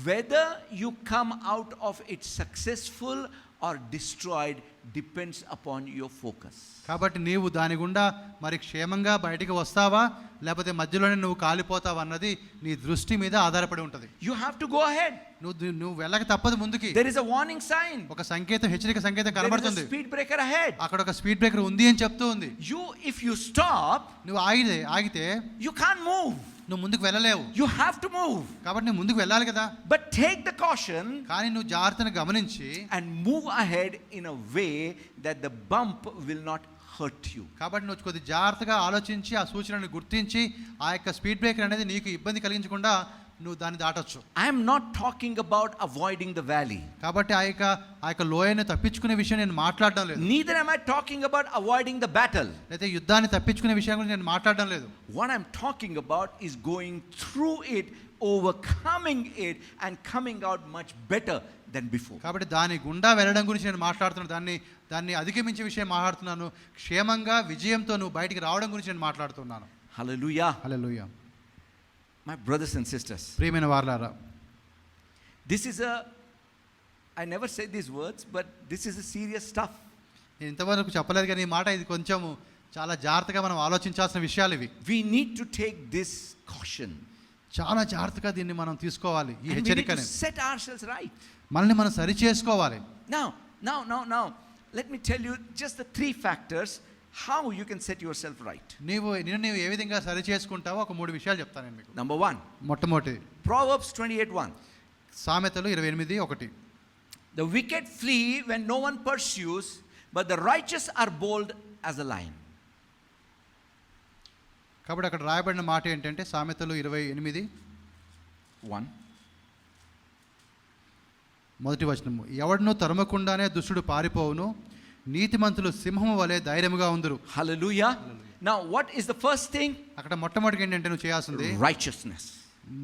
[SPEAKER 1] whether you come out of it successful or destroyed depends upon your focus.
[SPEAKER 2] కాబట్టి నీవు దాని గుండా మరి క్షేమంగా బయటికి వస్తావా లేకపోతే మధ్యలోనే నువ్వు కాలిపోతావా అన్నది నీ దృష్టి మీద ఆధారపడి ఉంటుంది.
[SPEAKER 1] You have to go ahead.
[SPEAKER 2] నువ్వు వెళ్ళక తప్పదు ముందుకి.
[SPEAKER 1] There is a warning sign.
[SPEAKER 2] ఒక సంకేతం, హెచ్చరిక సంకేతం
[SPEAKER 1] There is a
[SPEAKER 2] కనబడుతుంది.
[SPEAKER 1] speed breaker ahead.
[SPEAKER 2] అక్కడ ఒక స్పీడ్ బ్రేకర్ ఉంది అని చెప్తూ ఉంది.
[SPEAKER 1] If you stop,
[SPEAKER 2] నువ్వు ఆగితే
[SPEAKER 1] you can't move.
[SPEAKER 2] నువ్వు ముందుకు వెళ్ళలేవు.
[SPEAKER 1] You have to move.
[SPEAKER 2] కాబట్టి నువ్వు ముందుకు వెళ్ళాలి కదా.
[SPEAKER 1] But take the caution
[SPEAKER 2] కానీ నువ్వు జాగ్రత్తను గమనించి
[SPEAKER 1] and move ahead in a way that the bump will not hurt you.
[SPEAKER 2] కాబట్టి నువ్వు కొద్ది జాగ్రత్తగా ఆలోచించి ఆ సూచనను గుర్తించి ఆ యొక్క స్పీడ్ బ్రేకర్ అనేది నీకు ఇబ్బంది కలిగించకుండా నువ్వు దాన్ని దాటొచ్చు.
[SPEAKER 1] I am not talking about avoiding the valley.
[SPEAKER 2] కాబట్టి ఆ యొక్క లోయను తప్పించుకునే విషయం నేను మాట్లాడడం లేదు.
[SPEAKER 1] Neither am I talking about avoiding the battle.
[SPEAKER 2] అయితే యుద్ధాన్ని తప్పించుకునే విషయం గురించి నేను మాట్లాడడం లేదు.
[SPEAKER 1] What I'm talking about is going through it, overcoming it and coming out much better than before.
[SPEAKER 2] కాబట్టి దాని గుండా వెళ్ళడం గురించి నేను మాట్లాడుతున్నాను. దాన్ని అధిగమించే విషయం మాట్లాడుతున్నాను. క్షేమంగా విజయంతో నువ్వు బయటికి రావడం గురించి నేను మాట్లాడుతున్నాను.
[SPEAKER 1] Hallelujah.
[SPEAKER 2] Hallelujah.
[SPEAKER 1] My brothers and sisters,
[SPEAKER 2] ప్రియమైన వారలారా,
[SPEAKER 1] this is I never said these words, but this is a serious stuff.
[SPEAKER 2] నేను ఇంతవరకు చెప్పలేదు కానీ ఈ మాట ఇది కొంచెము చాలా జాగ్రత్తగా మనం ఆలోచించాల్సిన విషయాలు ఇవి.
[SPEAKER 1] We need to take this caution.
[SPEAKER 2] చాలా జాగ్రత్తగా దీన్ని మనం తీసుకోవాలి, ఈ
[SPEAKER 1] And we need to
[SPEAKER 2] హెచ్చరికని.
[SPEAKER 1] set ourselves right.
[SPEAKER 2] మనల్ని మనం సరి చేసుకోవాలి.
[SPEAKER 1] Now, let me tell you just the 3 factors how you can set yourself right.
[SPEAKER 2] నీవు ఏ విధంగా సరి చేసుకుంటావో ఒక 3 విషయాలు చెప్తాను నేను మీకు.
[SPEAKER 1] Number 1,
[SPEAKER 2] మొట్టమొదటి
[SPEAKER 1] Proverbs 28:1.
[SPEAKER 2] సామెతలు 28:1.
[SPEAKER 1] The wicked flee when no one pursues, but the righteous are bold as a lion.
[SPEAKER 2] కాబట్టి అక్కడ రాయబడిన మాట ఏంటంటే సామెతలు 28:1 మొదటి వచనము, ఎవడను తరమకుండానే దుష్టుడు పారిపోవును, నీతిమంతులు సింహము వలె ధైర్యముగా ఉందురు.
[SPEAKER 1] Hallelujah. Now what is the first thing?
[SPEAKER 2] అక్కడ మొట్టమొదటిగా ఏంటంటే నువ్వు చేయాల్సింది
[SPEAKER 1] Righteousness.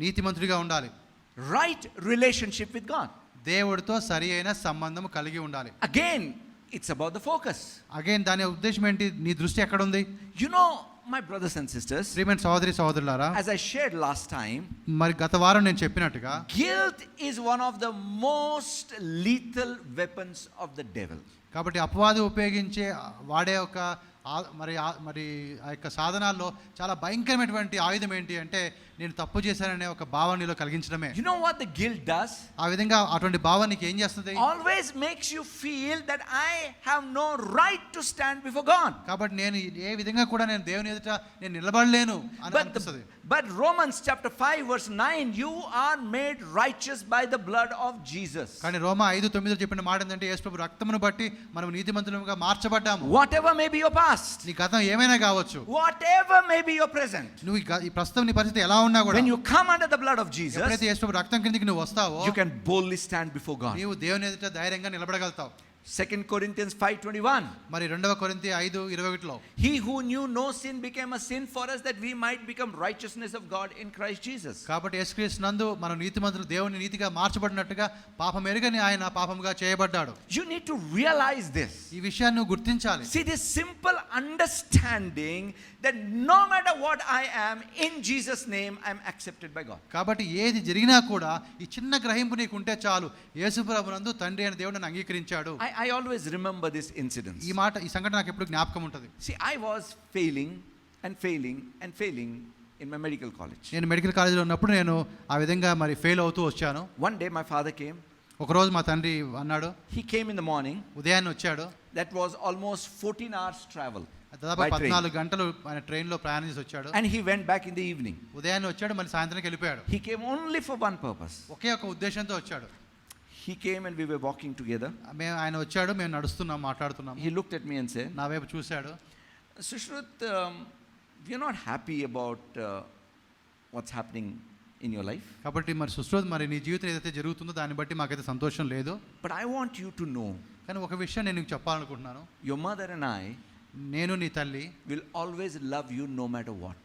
[SPEAKER 2] నీతిమంతుడిగా ఉండాలి.
[SPEAKER 1] Right relationship with God.
[SPEAKER 2] దేవుడితో సరి అయిన సంబంధం కలిగి ఉండాలి.
[SPEAKER 1] Again, it's about the focus.
[SPEAKER 2] Again దాని ఉద్దేశం ఏంటి? నీ దృష్టి ఎక్కడ ఉంది?
[SPEAKER 1] You know, my brothers and sisters,
[SPEAKER 2] ప్రియమైన సహోదరులారా,
[SPEAKER 1] as I shared last time,
[SPEAKER 2] మరి గత వారం నేను చెప్పినట్టుగా
[SPEAKER 1] guilt is one of the most lethal weapons of the devil.
[SPEAKER 2] కాబట్టి అపవాది ఉపయోగించే వాడే ఒక మరి ఆ యొక్క సాధనాల్లో చాలా భయంకరమైనటువంటి ఆయుధం ఏంటి అంటే నేను తప్పు చేశాననే ఒక భావనలో కలిగించడమే.
[SPEAKER 1] You know what the guilt does?
[SPEAKER 2] ఆ విధంగా అటువంటి భావన నీకు ఏం చేస్తుంది?
[SPEAKER 1] Always makes you feel that I have no right to stand before God.
[SPEAKER 2] కాబట్టి నేను ఏ విధంగా కూడా నేను దేవుని ఎదుట నేను నిలబడలేను అని అనిపిస్తుంది.
[SPEAKER 1] But Romans chapter 5 verse 9, you are made righteous by the blood of Jesus.
[SPEAKER 2] కానీ రోమా 5:9 చెప్పిన మాట ఏంటంటే యేసుప్రభు రక్తమును బట్టి మనం నీతిమంతులుగా మార్చబడ్డాము.
[SPEAKER 1] Whatever may be your past,
[SPEAKER 2] నీ గతం ఏమైనా కావచ్చు,
[SPEAKER 1] whatever may be your present,
[SPEAKER 2] నువ్వు ఈ ప్రస్తుతం నీ పరిస్థితి ఎలా ఉన్నా కూడా,
[SPEAKER 1] when you come under the blood of Jesus,
[SPEAKER 2] ఎప్పుడైతే యేసుప్రభు రక్తం కిందకి నువ్వు వస్తావో
[SPEAKER 1] you can boldly stand before God.
[SPEAKER 2] నీవు దేవుని ఎదుట ధైర్యంగా నిలబడగలుగుతావు.
[SPEAKER 1] 2 Corinthians 5:21.
[SPEAKER 2] మరి 2 కొరింథీ 5:21లో,
[SPEAKER 1] He who knew no sin became a sin for us that we might become righteousness of God in Christ Jesus.
[SPEAKER 2] కాబట్టి యేసుక్రీస్తు నందు మనం నీతిమంతులు దేవుని నీతిగా మార్చబడినట్టుగా పాపం ఎరుగని ఆయన పాపముగా చేయబడ్డాడు.
[SPEAKER 1] You need to realize this.
[SPEAKER 2] ఈ విషయాన్ని నువ్వు గుర్తించాలి.
[SPEAKER 1] See this simple understanding that no matter what I am, in Jesus name I am accepted by God.
[SPEAKER 2] కాబట్టి ఏది జరిగినా కూడా ఈ చిన్న గ్రహింపు నీకు ఉంటే చాలు, యేసుప్రభు నందు తండ్రి అయిన దేవుడు నన్ను అంగీకరించాడు.
[SPEAKER 1] I always remember this incident.
[SPEAKER 2] ఈ సంఘటన నాకు ఎప్పుడు జ్ఞాపకం ఉంటుంది.
[SPEAKER 1] See, I was failing in my medical college.
[SPEAKER 2] నేను మెడికల్ కాలేజీలో ఉన్నప్పుడు నేను ఆ విధంగా మరి ఫెయిల్ అవుతూ వచ్చాను.
[SPEAKER 1] One day my father came.
[SPEAKER 2] ఒకరోజు మా తండ్రి అన్నాడు.
[SPEAKER 1] He came in the morning.
[SPEAKER 2] ఉదయాన్నే వచ్చాడు.
[SPEAKER 1] That was almost 14 hours travel.
[SPEAKER 2] దాదాపు 14 గంటలు ఆయన ట్రైన్లో ప్రయాణం చేసి వచ్చాడు.
[SPEAKER 1] And he went back in the evening.
[SPEAKER 2] ఉదయాన్నే వచ్చాడు, మళ్ళీ సాయంత్రానికి వెళ్ళిపోయాడు.
[SPEAKER 1] He came only for one purpose.
[SPEAKER 2] ఒకే ఒక ఉద్దేశంతో వచ్చాడు.
[SPEAKER 1] He came and we were walking together.
[SPEAKER 2] ఆయన వచ్చాడు, మేము నడుస్తున్నాం, మాట్లాడుతున్నాం.
[SPEAKER 1] He looked at me and said,
[SPEAKER 2] నా వైపు చూశాడు.
[SPEAKER 1] Sushruth, we are not happy about what's happening in your life.
[SPEAKER 2] కాబట్టి మరి సుశ్రుత్, మరి నీ జీవితం ఏదైతే జరుగుతుందో దాన్ని బట్టి మాకైతే సంతోషం లేదు.
[SPEAKER 1] But I want you to know.
[SPEAKER 2] కానీ ఒక విషయం నేను నీకు చెప్పాలనుకుంటున్నాను.
[SPEAKER 1] Your mother and I,
[SPEAKER 2] నేను నీ తల్లి,
[SPEAKER 1] will always love you no matter what.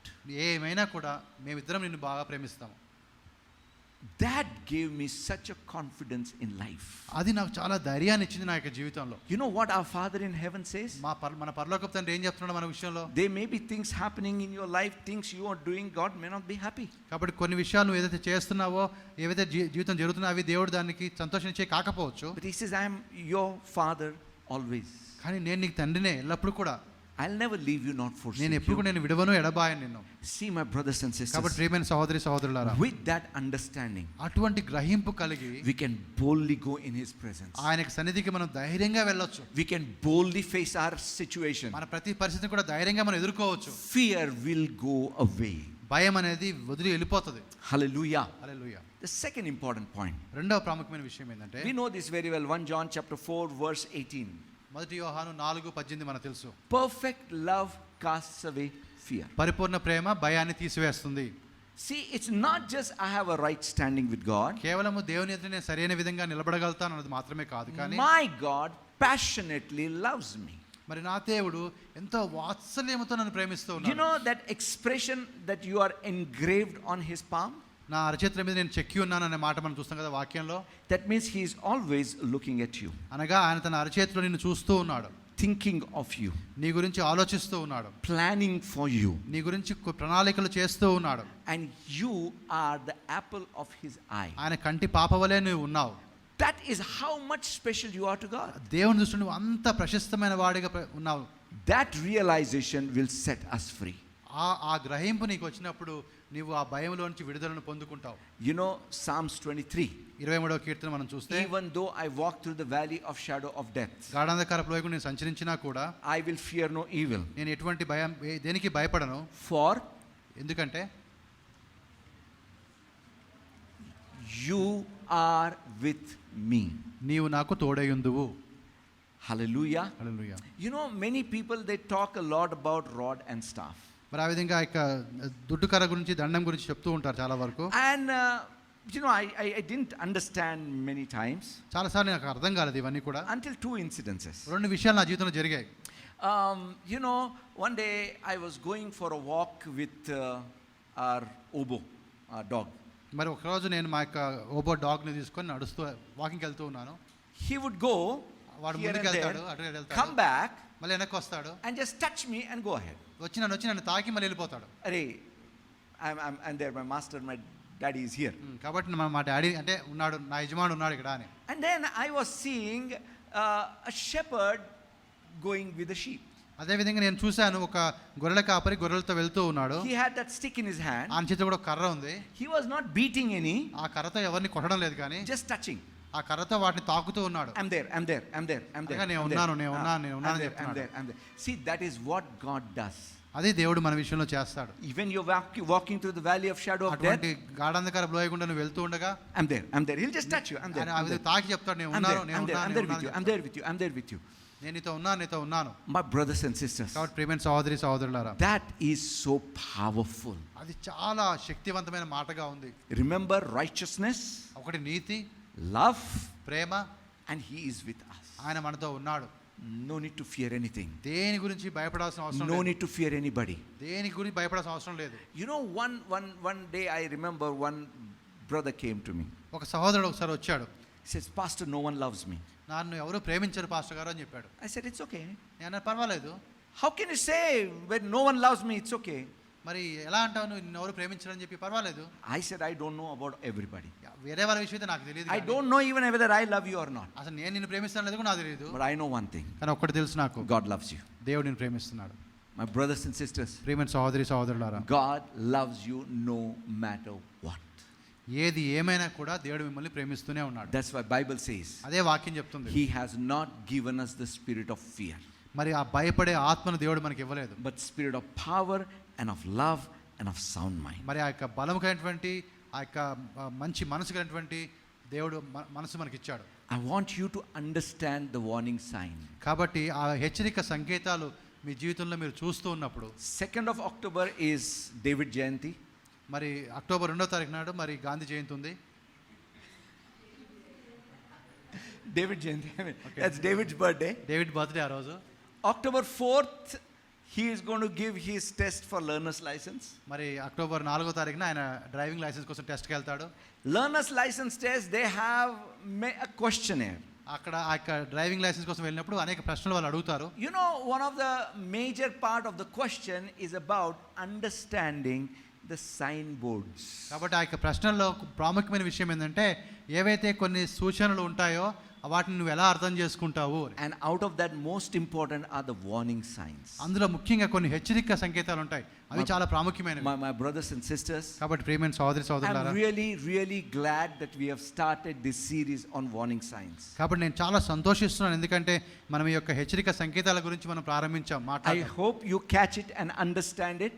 [SPEAKER 2] ఏమైనా కూడా మేమిద్దరం నిన్ను బాగా ప్రేమిస్తాము.
[SPEAKER 1] That gave me such a confidence in life.
[SPEAKER 2] అది నాకు చాలా ధైర్యాన్ని ఇచ్చింది నా యొక్క జీవితంలో.
[SPEAKER 1] You know what our Father in heaven says?
[SPEAKER 2] మన పరలోకపు తండ్రి ఏం చెప్తున్నాడు మన విషయంలో?
[SPEAKER 1] There may be things happening in your life, things you are doing, God may not be happy.
[SPEAKER 2] కాబట్టి కొన్ని విషయాలు నువ్వు ఏదైతే చేస్తున్నావో, ఏవైతే జీవితం జరుగుతున్నావో అవి దేవుడు దానికి సంతోషించే కాకపోవచ్చు.
[SPEAKER 1] But he says, I am your father always.
[SPEAKER 2] కానీ నేను నీకు తండ్రినే ఎల్లప్పుడూ కూడా.
[SPEAKER 1] I'll never leave you, not forsake
[SPEAKER 2] నేను ఎప్పుడు కూడా నేను విడవను, ఎడబాయను నిన్ను.
[SPEAKER 1] See my brothers and sisters.
[SPEAKER 2] కాబట్టి ప్రియమైన సహోదరులారా,
[SPEAKER 1] with that understanding,
[SPEAKER 2] అటువంటి గ్రహింపు కలిగి
[SPEAKER 1] we can boldly go in his presence.
[SPEAKER 2] ఆయన సన్నిధికి మనం ధైర్యంగా వెళ్ళొచ్చు.
[SPEAKER 1] We can boldly face our situation.
[SPEAKER 2] మన ప్రతి పరిస్థితిని కూడా ధైర్యంగా మనం ఎదుర్కోవచ్చు.
[SPEAKER 1] Fear will go away.
[SPEAKER 2] భయం అనేది వదిలి వెళ్ళిపోతుంది.
[SPEAKER 1] Hallelujah.
[SPEAKER 2] Hallelujah.
[SPEAKER 1] The second important point.
[SPEAKER 2] రెండవ ప్రాముఖ్యమైన విషయం ఏంటంటే,
[SPEAKER 1] we know this very well. 1 John chapter 4 verse 18.
[SPEAKER 2] మొదటి యోహాను 4:18 మనకు తెలుసు.
[SPEAKER 1] Perfect love casts away fear.
[SPEAKER 2] పరిపూర్ణ ప్రేమ భయాన్ని తీసివేస్తుంది.
[SPEAKER 1] See, it's not just I have a right standing with God.
[SPEAKER 2] కేవలము దేవుని ఎదుట నేను సరైన విధంగా నిలబడగలుగుతాను అన్నది మాత్రమే కాదు, కానీ
[SPEAKER 1] my God passionately loves me.
[SPEAKER 2] మరి నా దేవుడు ఎంతో వాత్సల్యముతో నన్ను ప్రేమిస్తూ ఉన్నాడు.
[SPEAKER 1] You know that expression that you are engraved on his palm?
[SPEAKER 2] నా అరచేతుల మీద నేను చెక్కి ఉన్నాను అనే మాట మనం చూస్తాం కదా వాక్యంలో.
[SPEAKER 1] That means he is always looking at you.
[SPEAKER 2] అనగా ఆయన తన అరచేతిలో నిన్ను చూస్తూ ఉన్నాడు.
[SPEAKER 1] Thinking of you.
[SPEAKER 2] నీ గురించి ఆలోచిస్తూ ఉన్నాడు.
[SPEAKER 1] Planning for you.
[SPEAKER 2] నీ గురించి ప్రణాళికలు చేస్తూ ఉన్నాడు.
[SPEAKER 1] And you are the apple of his eye.
[SPEAKER 2] ఆయన కంటి పాపవలే నువ్వు ఉన్నావు.
[SPEAKER 1] That is how much special you are to God.
[SPEAKER 2] దేవుని దృష్టిలో నువ్వు అంత ప్రశస్తమైన వాడిగా ఉన్నావు.
[SPEAKER 1] That realization will set us free.
[SPEAKER 2] ఆ గ్రహింపు నీకు వచ్చినప్పుడు నీవు ఆ భయంలోంచి విడుదలను పొందుకుంటావు.
[SPEAKER 1] You know, Psalms 23.
[SPEAKER 2] 23వ కీర్తన మనం చూస్తే,
[SPEAKER 1] Even though I walk through the valley of shadow of death,
[SPEAKER 2] గాఢాంధకారపు లోయకు నేను సంచరించినా కూడా
[SPEAKER 1] I will fear no evil.
[SPEAKER 2] నేను ఎటువంటి దేనికి భయపడను.
[SPEAKER 1] For
[SPEAKER 2] ఎందుకంటే
[SPEAKER 1] you are with me.
[SPEAKER 2] నీవు నాకు తోడైయుందువు.
[SPEAKER 1] Hallelujah.
[SPEAKER 2] Hallelujah.
[SPEAKER 1] You know, many people, they talk a lot about rod and staff.
[SPEAKER 2] మరి ఆ విధంగా ఇక దుడ్డు కర్ర గురించి, దండం గురించి చెప్తూ ఉంటారు చాలా వరకు.
[SPEAKER 1] And you know, I didn't understand many times
[SPEAKER 2] చాలాసార్లు నాకు అర్థం కాలేదు ఇవన్నీ కూడా.
[SPEAKER 1] until two incidences.
[SPEAKER 2] 2 విషయాలు నా జీవితంలో జరిగాయి.
[SPEAKER 1] You know, one day I was going for a walk with our Obo, our dog.
[SPEAKER 2] మరి ఒకరోజు నేను మా యొక్క ఓబో డాగ్ని తీసుకొని నడుస్తూ వాకింగ్కి వెళ్తూ ఉన్నాను.
[SPEAKER 1] He would go
[SPEAKER 2] వాడు
[SPEAKER 1] here
[SPEAKER 2] ముందుకు
[SPEAKER 1] and
[SPEAKER 2] వెళ్తాడు,
[SPEAKER 1] there,
[SPEAKER 2] అటు వెళ్తాడు,
[SPEAKER 1] come back
[SPEAKER 2] మళ్ళీ వెనక్కి వస్తాడు,
[SPEAKER 1] and just touch me and go ahead.
[SPEAKER 2] వచ్చి నన్ను తాకి మళ్ళీ వెళ్ళిపోతాడు.
[SPEAKER 1] Arey, I'm there, my master, my daddy is here.
[SPEAKER 2] కాబట్టి మా డాడీ అంటే ఉన్నాడు, నా యజమానుడు ఉన్నాడు ఇక్కడ అని.
[SPEAKER 1] And then I was seeing a shepherd going with the sheep.
[SPEAKER 2] అదే విధంగా నేను చూశాను, ఒక గొర్రెల కాపరి గొర్రెలతో వెళ్తూ ఉన్నాడు.
[SPEAKER 1] He had that stick in his hand.
[SPEAKER 2] ఆయన చేతిలో కూడా ఒక కర్ర ఉంది.
[SPEAKER 1] He was not beating any,
[SPEAKER 2] ఆ కర్రతో ఎవరిని కొట్టడం లేదు కానీ
[SPEAKER 1] just touching.
[SPEAKER 2] ఆ కర్రతో వాటిని తాకుతూ ఉన్నాడు.
[SPEAKER 1] I'm there.
[SPEAKER 2] నేను ఉన్నాను అని చెప్తున్నాడు.
[SPEAKER 1] I'm there. See, that is what God does.
[SPEAKER 2] అదే దేవుడు మన విషయంలో చేస్తాడు.
[SPEAKER 1] Even you're walking through the valley of shadow of death,
[SPEAKER 2] అటువంటి గాఢాంధకారపు లోయ గుండా నువ్వు వెళ్తూ ఉండగా
[SPEAKER 1] I'm there. He'll just touch you. I'm there.
[SPEAKER 2] ఆ విధంగా తాకి చెప్తాడు, నేను ఉన్నాను.
[SPEAKER 1] I'm there with you.
[SPEAKER 2] నేను నీతో ఉన్నాను.
[SPEAKER 1] My brothers and sisters,
[SPEAKER 2] కాబట్టి ప్రియమైన సహోదరి సహోదరులారా,
[SPEAKER 1] that is so powerful.
[SPEAKER 2] అది చాలా శక్తివంతమైన మాటగా ఉంది.
[SPEAKER 1] Remember righteousness,
[SPEAKER 2] ఒకటి నీతి,
[SPEAKER 1] love,
[SPEAKER 2] Prema,
[SPEAKER 1] and he is with us.
[SPEAKER 2] ఆయన మనతో ఉన్నాడు.
[SPEAKER 1] No need to fear anything.
[SPEAKER 2] దేని గురించి భయపడాల్సిన అవసరం లేదు.
[SPEAKER 1] No need to fear anybody.
[SPEAKER 2] దేని గురించి భయపడాల్సిన అవసరం లేదు.
[SPEAKER 1] You know, one day I remember one brother came to me.
[SPEAKER 2] ఒక సహోదరుడు ఒకసారి వచ్చాడు.
[SPEAKER 1] He says, Pastor, no one loves me.
[SPEAKER 2] నన్ను ఎవరు ప్రేమించరు పాస్టర్ గారు అని చెప్పాడు.
[SPEAKER 1] I said, it's okay.
[SPEAKER 2] నేను పర్వాలేదు.
[SPEAKER 1] How can you say when no one loves me, it's okay?
[SPEAKER 2] మరి ఎలా అంటావు, నిన్ను ఎవరు ప్రేమించరని చెప్పి? పర్వాలేదు.
[SPEAKER 1] I said, I don't know about everybody.
[SPEAKER 2] వేరే వాళ్ళ విషయం అయితే నాకు తెలియదు.
[SPEAKER 1] I don't know even whether I love you or not.
[SPEAKER 2] అసలు నేను నిన్ను ప్రేమిస్తాను లేదు కూడా నాకు తెలియదు.
[SPEAKER 1] But I know one thing.
[SPEAKER 2] కానీ ఒక్కటి తెలుసు నాకు,
[SPEAKER 1] God loves you.
[SPEAKER 2] దేవుడు నిన్ను ప్రేమిస్తున్నాడు.
[SPEAKER 1] My brothers and sisters,
[SPEAKER 2] ప్రియమైన సహోదరి సహోదరులారా,
[SPEAKER 1] God loves you no matter what.
[SPEAKER 2] ఏది ఏమైనా కూడా దేవుడు మిమ్మల్ని ప్రేమిస్తూనే ఉన్నాడు.
[SPEAKER 1] That's why Bible says,
[SPEAKER 2] అదే వాక్యం చెప్తుంది,
[SPEAKER 1] He has not given us the spirit of fear,
[SPEAKER 2] మరి ఆ భయపడే ఆత్మను దేవుడు మనకి ఇవ్వలేదు,
[SPEAKER 1] but spirit of power and of love and of sound mind.
[SPEAKER 2] మరి ఆ యొక్క బలము కలిగినటువంటి, ఆ యొక్క మంచి మనసు కలిగినటువంటి దేవుడు మనసు మనకి ఇచ్చాడు.
[SPEAKER 1] I want you to understand the warning sign.
[SPEAKER 2] కాబట్టి ఆ హెచ్చరిక సంకేతాలు మీ జీవితంలో మీరు చూస్తూ ఉన్నప్పుడు,
[SPEAKER 1] 2nd of October is David Jayanti.
[SPEAKER 2] మరి అక్టోబర్ 2వ తారీఖు నాడు మరి గాంధీ జయంతి ఉంది.
[SPEAKER 1] David Jayanti, that's David's birthday.
[SPEAKER 2] David birthday ఆ రోజు.
[SPEAKER 1] October 4th, he is going to give his test for learner's license.
[SPEAKER 2] మరి అక్టోబర్ 4వ తారీఖున ఆయన డ్రైవింగ్ లైసెన్స్ కోసం టెస్ట్కి వెళ్తాడు.
[SPEAKER 1] Learner's license test, they have a questionnaire.
[SPEAKER 2] అక్కడ ఆ యొక్క డ్రైవింగ్ లైసెన్స్ కోసం వెళ్ళినప్పుడు అనేక ప్రశ్నలు వాళ్ళు అడుగుతారు.
[SPEAKER 1] You know, one of the major part of the question is about understanding the signboards.
[SPEAKER 2] కాబట్టి ఆ యొక్క ప్రశ్నల్లో ప్రాముఖ్యమైన విషయం ఏంటంటే, ఏవైతే కొన్ని సూచనలు ఉంటాయో వాటిని నువ్వు ఎలా అర్థం చేసుకుంటావు.
[SPEAKER 1] And out of that, most important are the warning signs.
[SPEAKER 2] అందులో ముఖ్యంగా కొన్ని హెచ్చరిక సంకేతాలు ఉంటాయి, అవి చాలా ప్రాముఖ్యమైనవి.
[SPEAKER 1] My brothers and sisters,
[SPEAKER 2] కాబట్టి ప్రియమైన సహోదరి సహోదరులారా,
[SPEAKER 1] I'm really glad that we have started this series on warning signs.
[SPEAKER 2] కాబట్టి నేను చాలా సంతోషిస్తున్నాను, ఎందుకంటే మనం ఈ యొక్క హెచ్చరిక సంకేతాల గురించి మనం ప్రారంభించాం
[SPEAKER 1] I
[SPEAKER 2] మాట్లాడడం.
[SPEAKER 1] hope you catch it and understand it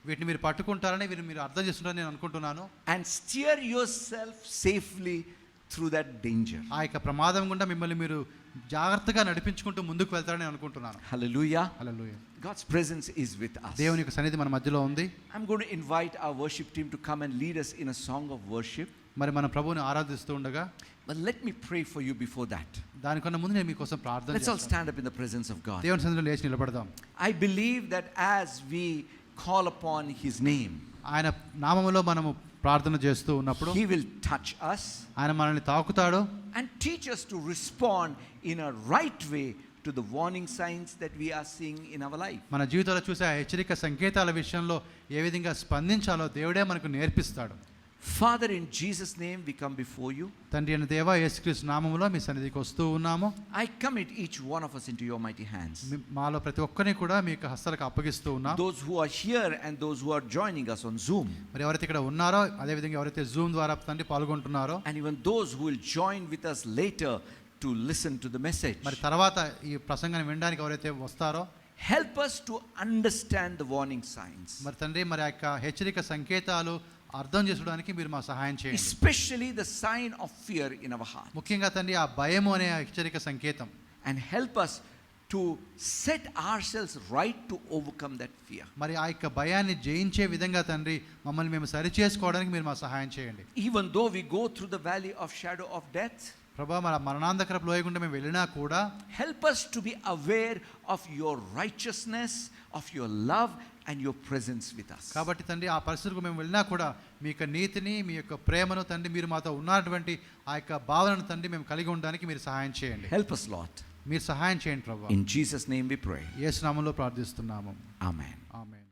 [SPEAKER 2] వీటిని మీరు పట్టుకుంటారని, వీటిని మీరు అర్థం చేస్తుంటారని నేను అనుకుంటున్నాను.
[SPEAKER 1] and steer yourself safely through that danger.
[SPEAKER 2] ఆ యొక్క ప్రమాదం గుండా మిమ్మల్ని మీరు జాగ్రత్తగా నడిపించుకుంటూ ముందుకు వెళ్తారని నేను అనుకుంటున్నాను.
[SPEAKER 1] Hallelujah.
[SPEAKER 2] Hallelujah.
[SPEAKER 1] God's presence is with us.
[SPEAKER 2] దేవుని యొక్క సన్నిధి మన మధ్యలో ఉంది.
[SPEAKER 1] I'm going to invite our worship team to come and lead us in a song of worship.
[SPEAKER 2] మరి మన ప్రభువుని ఆరాధిస్తూ ఉండగా,
[SPEAKER 1] But let me pray for you before that.
[SPEAKER 2] దానికన్నా ముందు నేను మీకోసం ప్రార్థన
[SPEAKER 1] Let's all
[SPEAKER 2] చేస్తాను.
[SPEAKER 1] stand up in the presence of God.
[SPEAKER 2] దేవుని సన్నిధిలో లేచి నిలబడదాం.
[SPEAKER 1] I believe that as we call upon His name,
[SPEAKER 2] ఆయన నామములో మనము ప్రార్థన చేస్తూ ఉన్నప్పుడు
[SPEAKER 1] He will touch us
[SPEAKER 2] ఆయన మనల్ని తాకుతాడు
[SPEAKER 1] and teach us to respond in a right way to the warning signs that we are seeing in our life.
[SPEAKER 2] మన జీవితంలో చూసే ఆ హెచ్చరిక సంకేతాల విషయంలో ఏ విధంగా స్పందించాలో దేవుడే మనకు నేర్పిస్తాడు.
[SPEAKER 1] Father, in Jesus' name we come before you.
[SPEAKER 2] తండ్రి అయిన దేవా, యేసుక్రీస్తు నామములో మీ సన్నిధికి వస్తూ ఉన్నాము.
[SPEAKER 1] I commit each one of us into your mighty hands.
[SPEAKER 2] మాలో ప్రతి ఒక్కరిని కూడా మీ యొక్క హస్తాలకు అప్పగిస్తూ ఉన్నాం.
[SPEAKER 1] Those who are here and those who are joining us on Zoom.
[SPEAKER 2] మరి ఎవరైతే ఇక్కడ ఉన్నారో, అదే విధంగా ఎవరైతే జూమ్ ద్వారా తండ్రి పాల్గొంటున్నారో,
[SPEAKER 1] And even those who will join with us later to listen to the message.
[SPEAKER 2] మరి తర్వాత ఈ ప్రసంగాన్ని వినడానికి ఎవరైతే వస్తారో,
[SPEAKER 1] Help us to understand the warning signs.
[SPEAKER 2] మరి తండ్రి మరి ఆ యొక్క హెచ్చరిక సంకేతాలు అర్థం చేసుకోవడానికి మీరు మా సహాయం చేయండి.
[SPEAKER 1] Especially the sign of fear in our heart.
[SPEAKER 2] ముఖ్యంగా తండ్రి ఆ భయము అనే హెచ్చరిక సంకేతం.
[SPEAKER 1] And help us to set ourselves right to overcome that fear.
[SPEAKER 2] మరి ఆ యొక్క భయాన్ని జయించే విధంగా తండ్రి మమ్మల్ని మేము సరి చేసుకోవడానికి మీరు మా సహాయం చేయండి.
[SPEAKER 1] Even though we go through the valley of shadow of death,
[SPEAKER 2] ప్రభా, మన మరణాంధకరపు లోయ గుండా మేము వెళ్ళినా కూడా
[SPEAKER 1] help us to be aware of your righteousness, of your love and your presence with us.
[SPEAKER 2] కాబట్టి తండ్రి ఆ పరిస్థితికి మేము వెళ్ళినా కూడా మీ యొక్క నీతిని, మీ యొక్క ప్రేమను తండ్రి, మీరు మాతో ఉన్నటువంటి ఆ యొక్క భావనను తండ్రి మేము కలిగి ఉండడానికి మీరు సహాయం చేయండి.
[SPEAKER 1] Help us, Lord.
[SPEAKER 2] మీరు సహాయం చేయండి ప్రభా.
[SPEAKER 1] In Jesus' name we pray.
[SPEAKER 2] యేసు నామములో ప్రార్థిస్తున్నాము.
[SPEAKER 1] Amen.
[SPEAKER 2] ఆమేన్.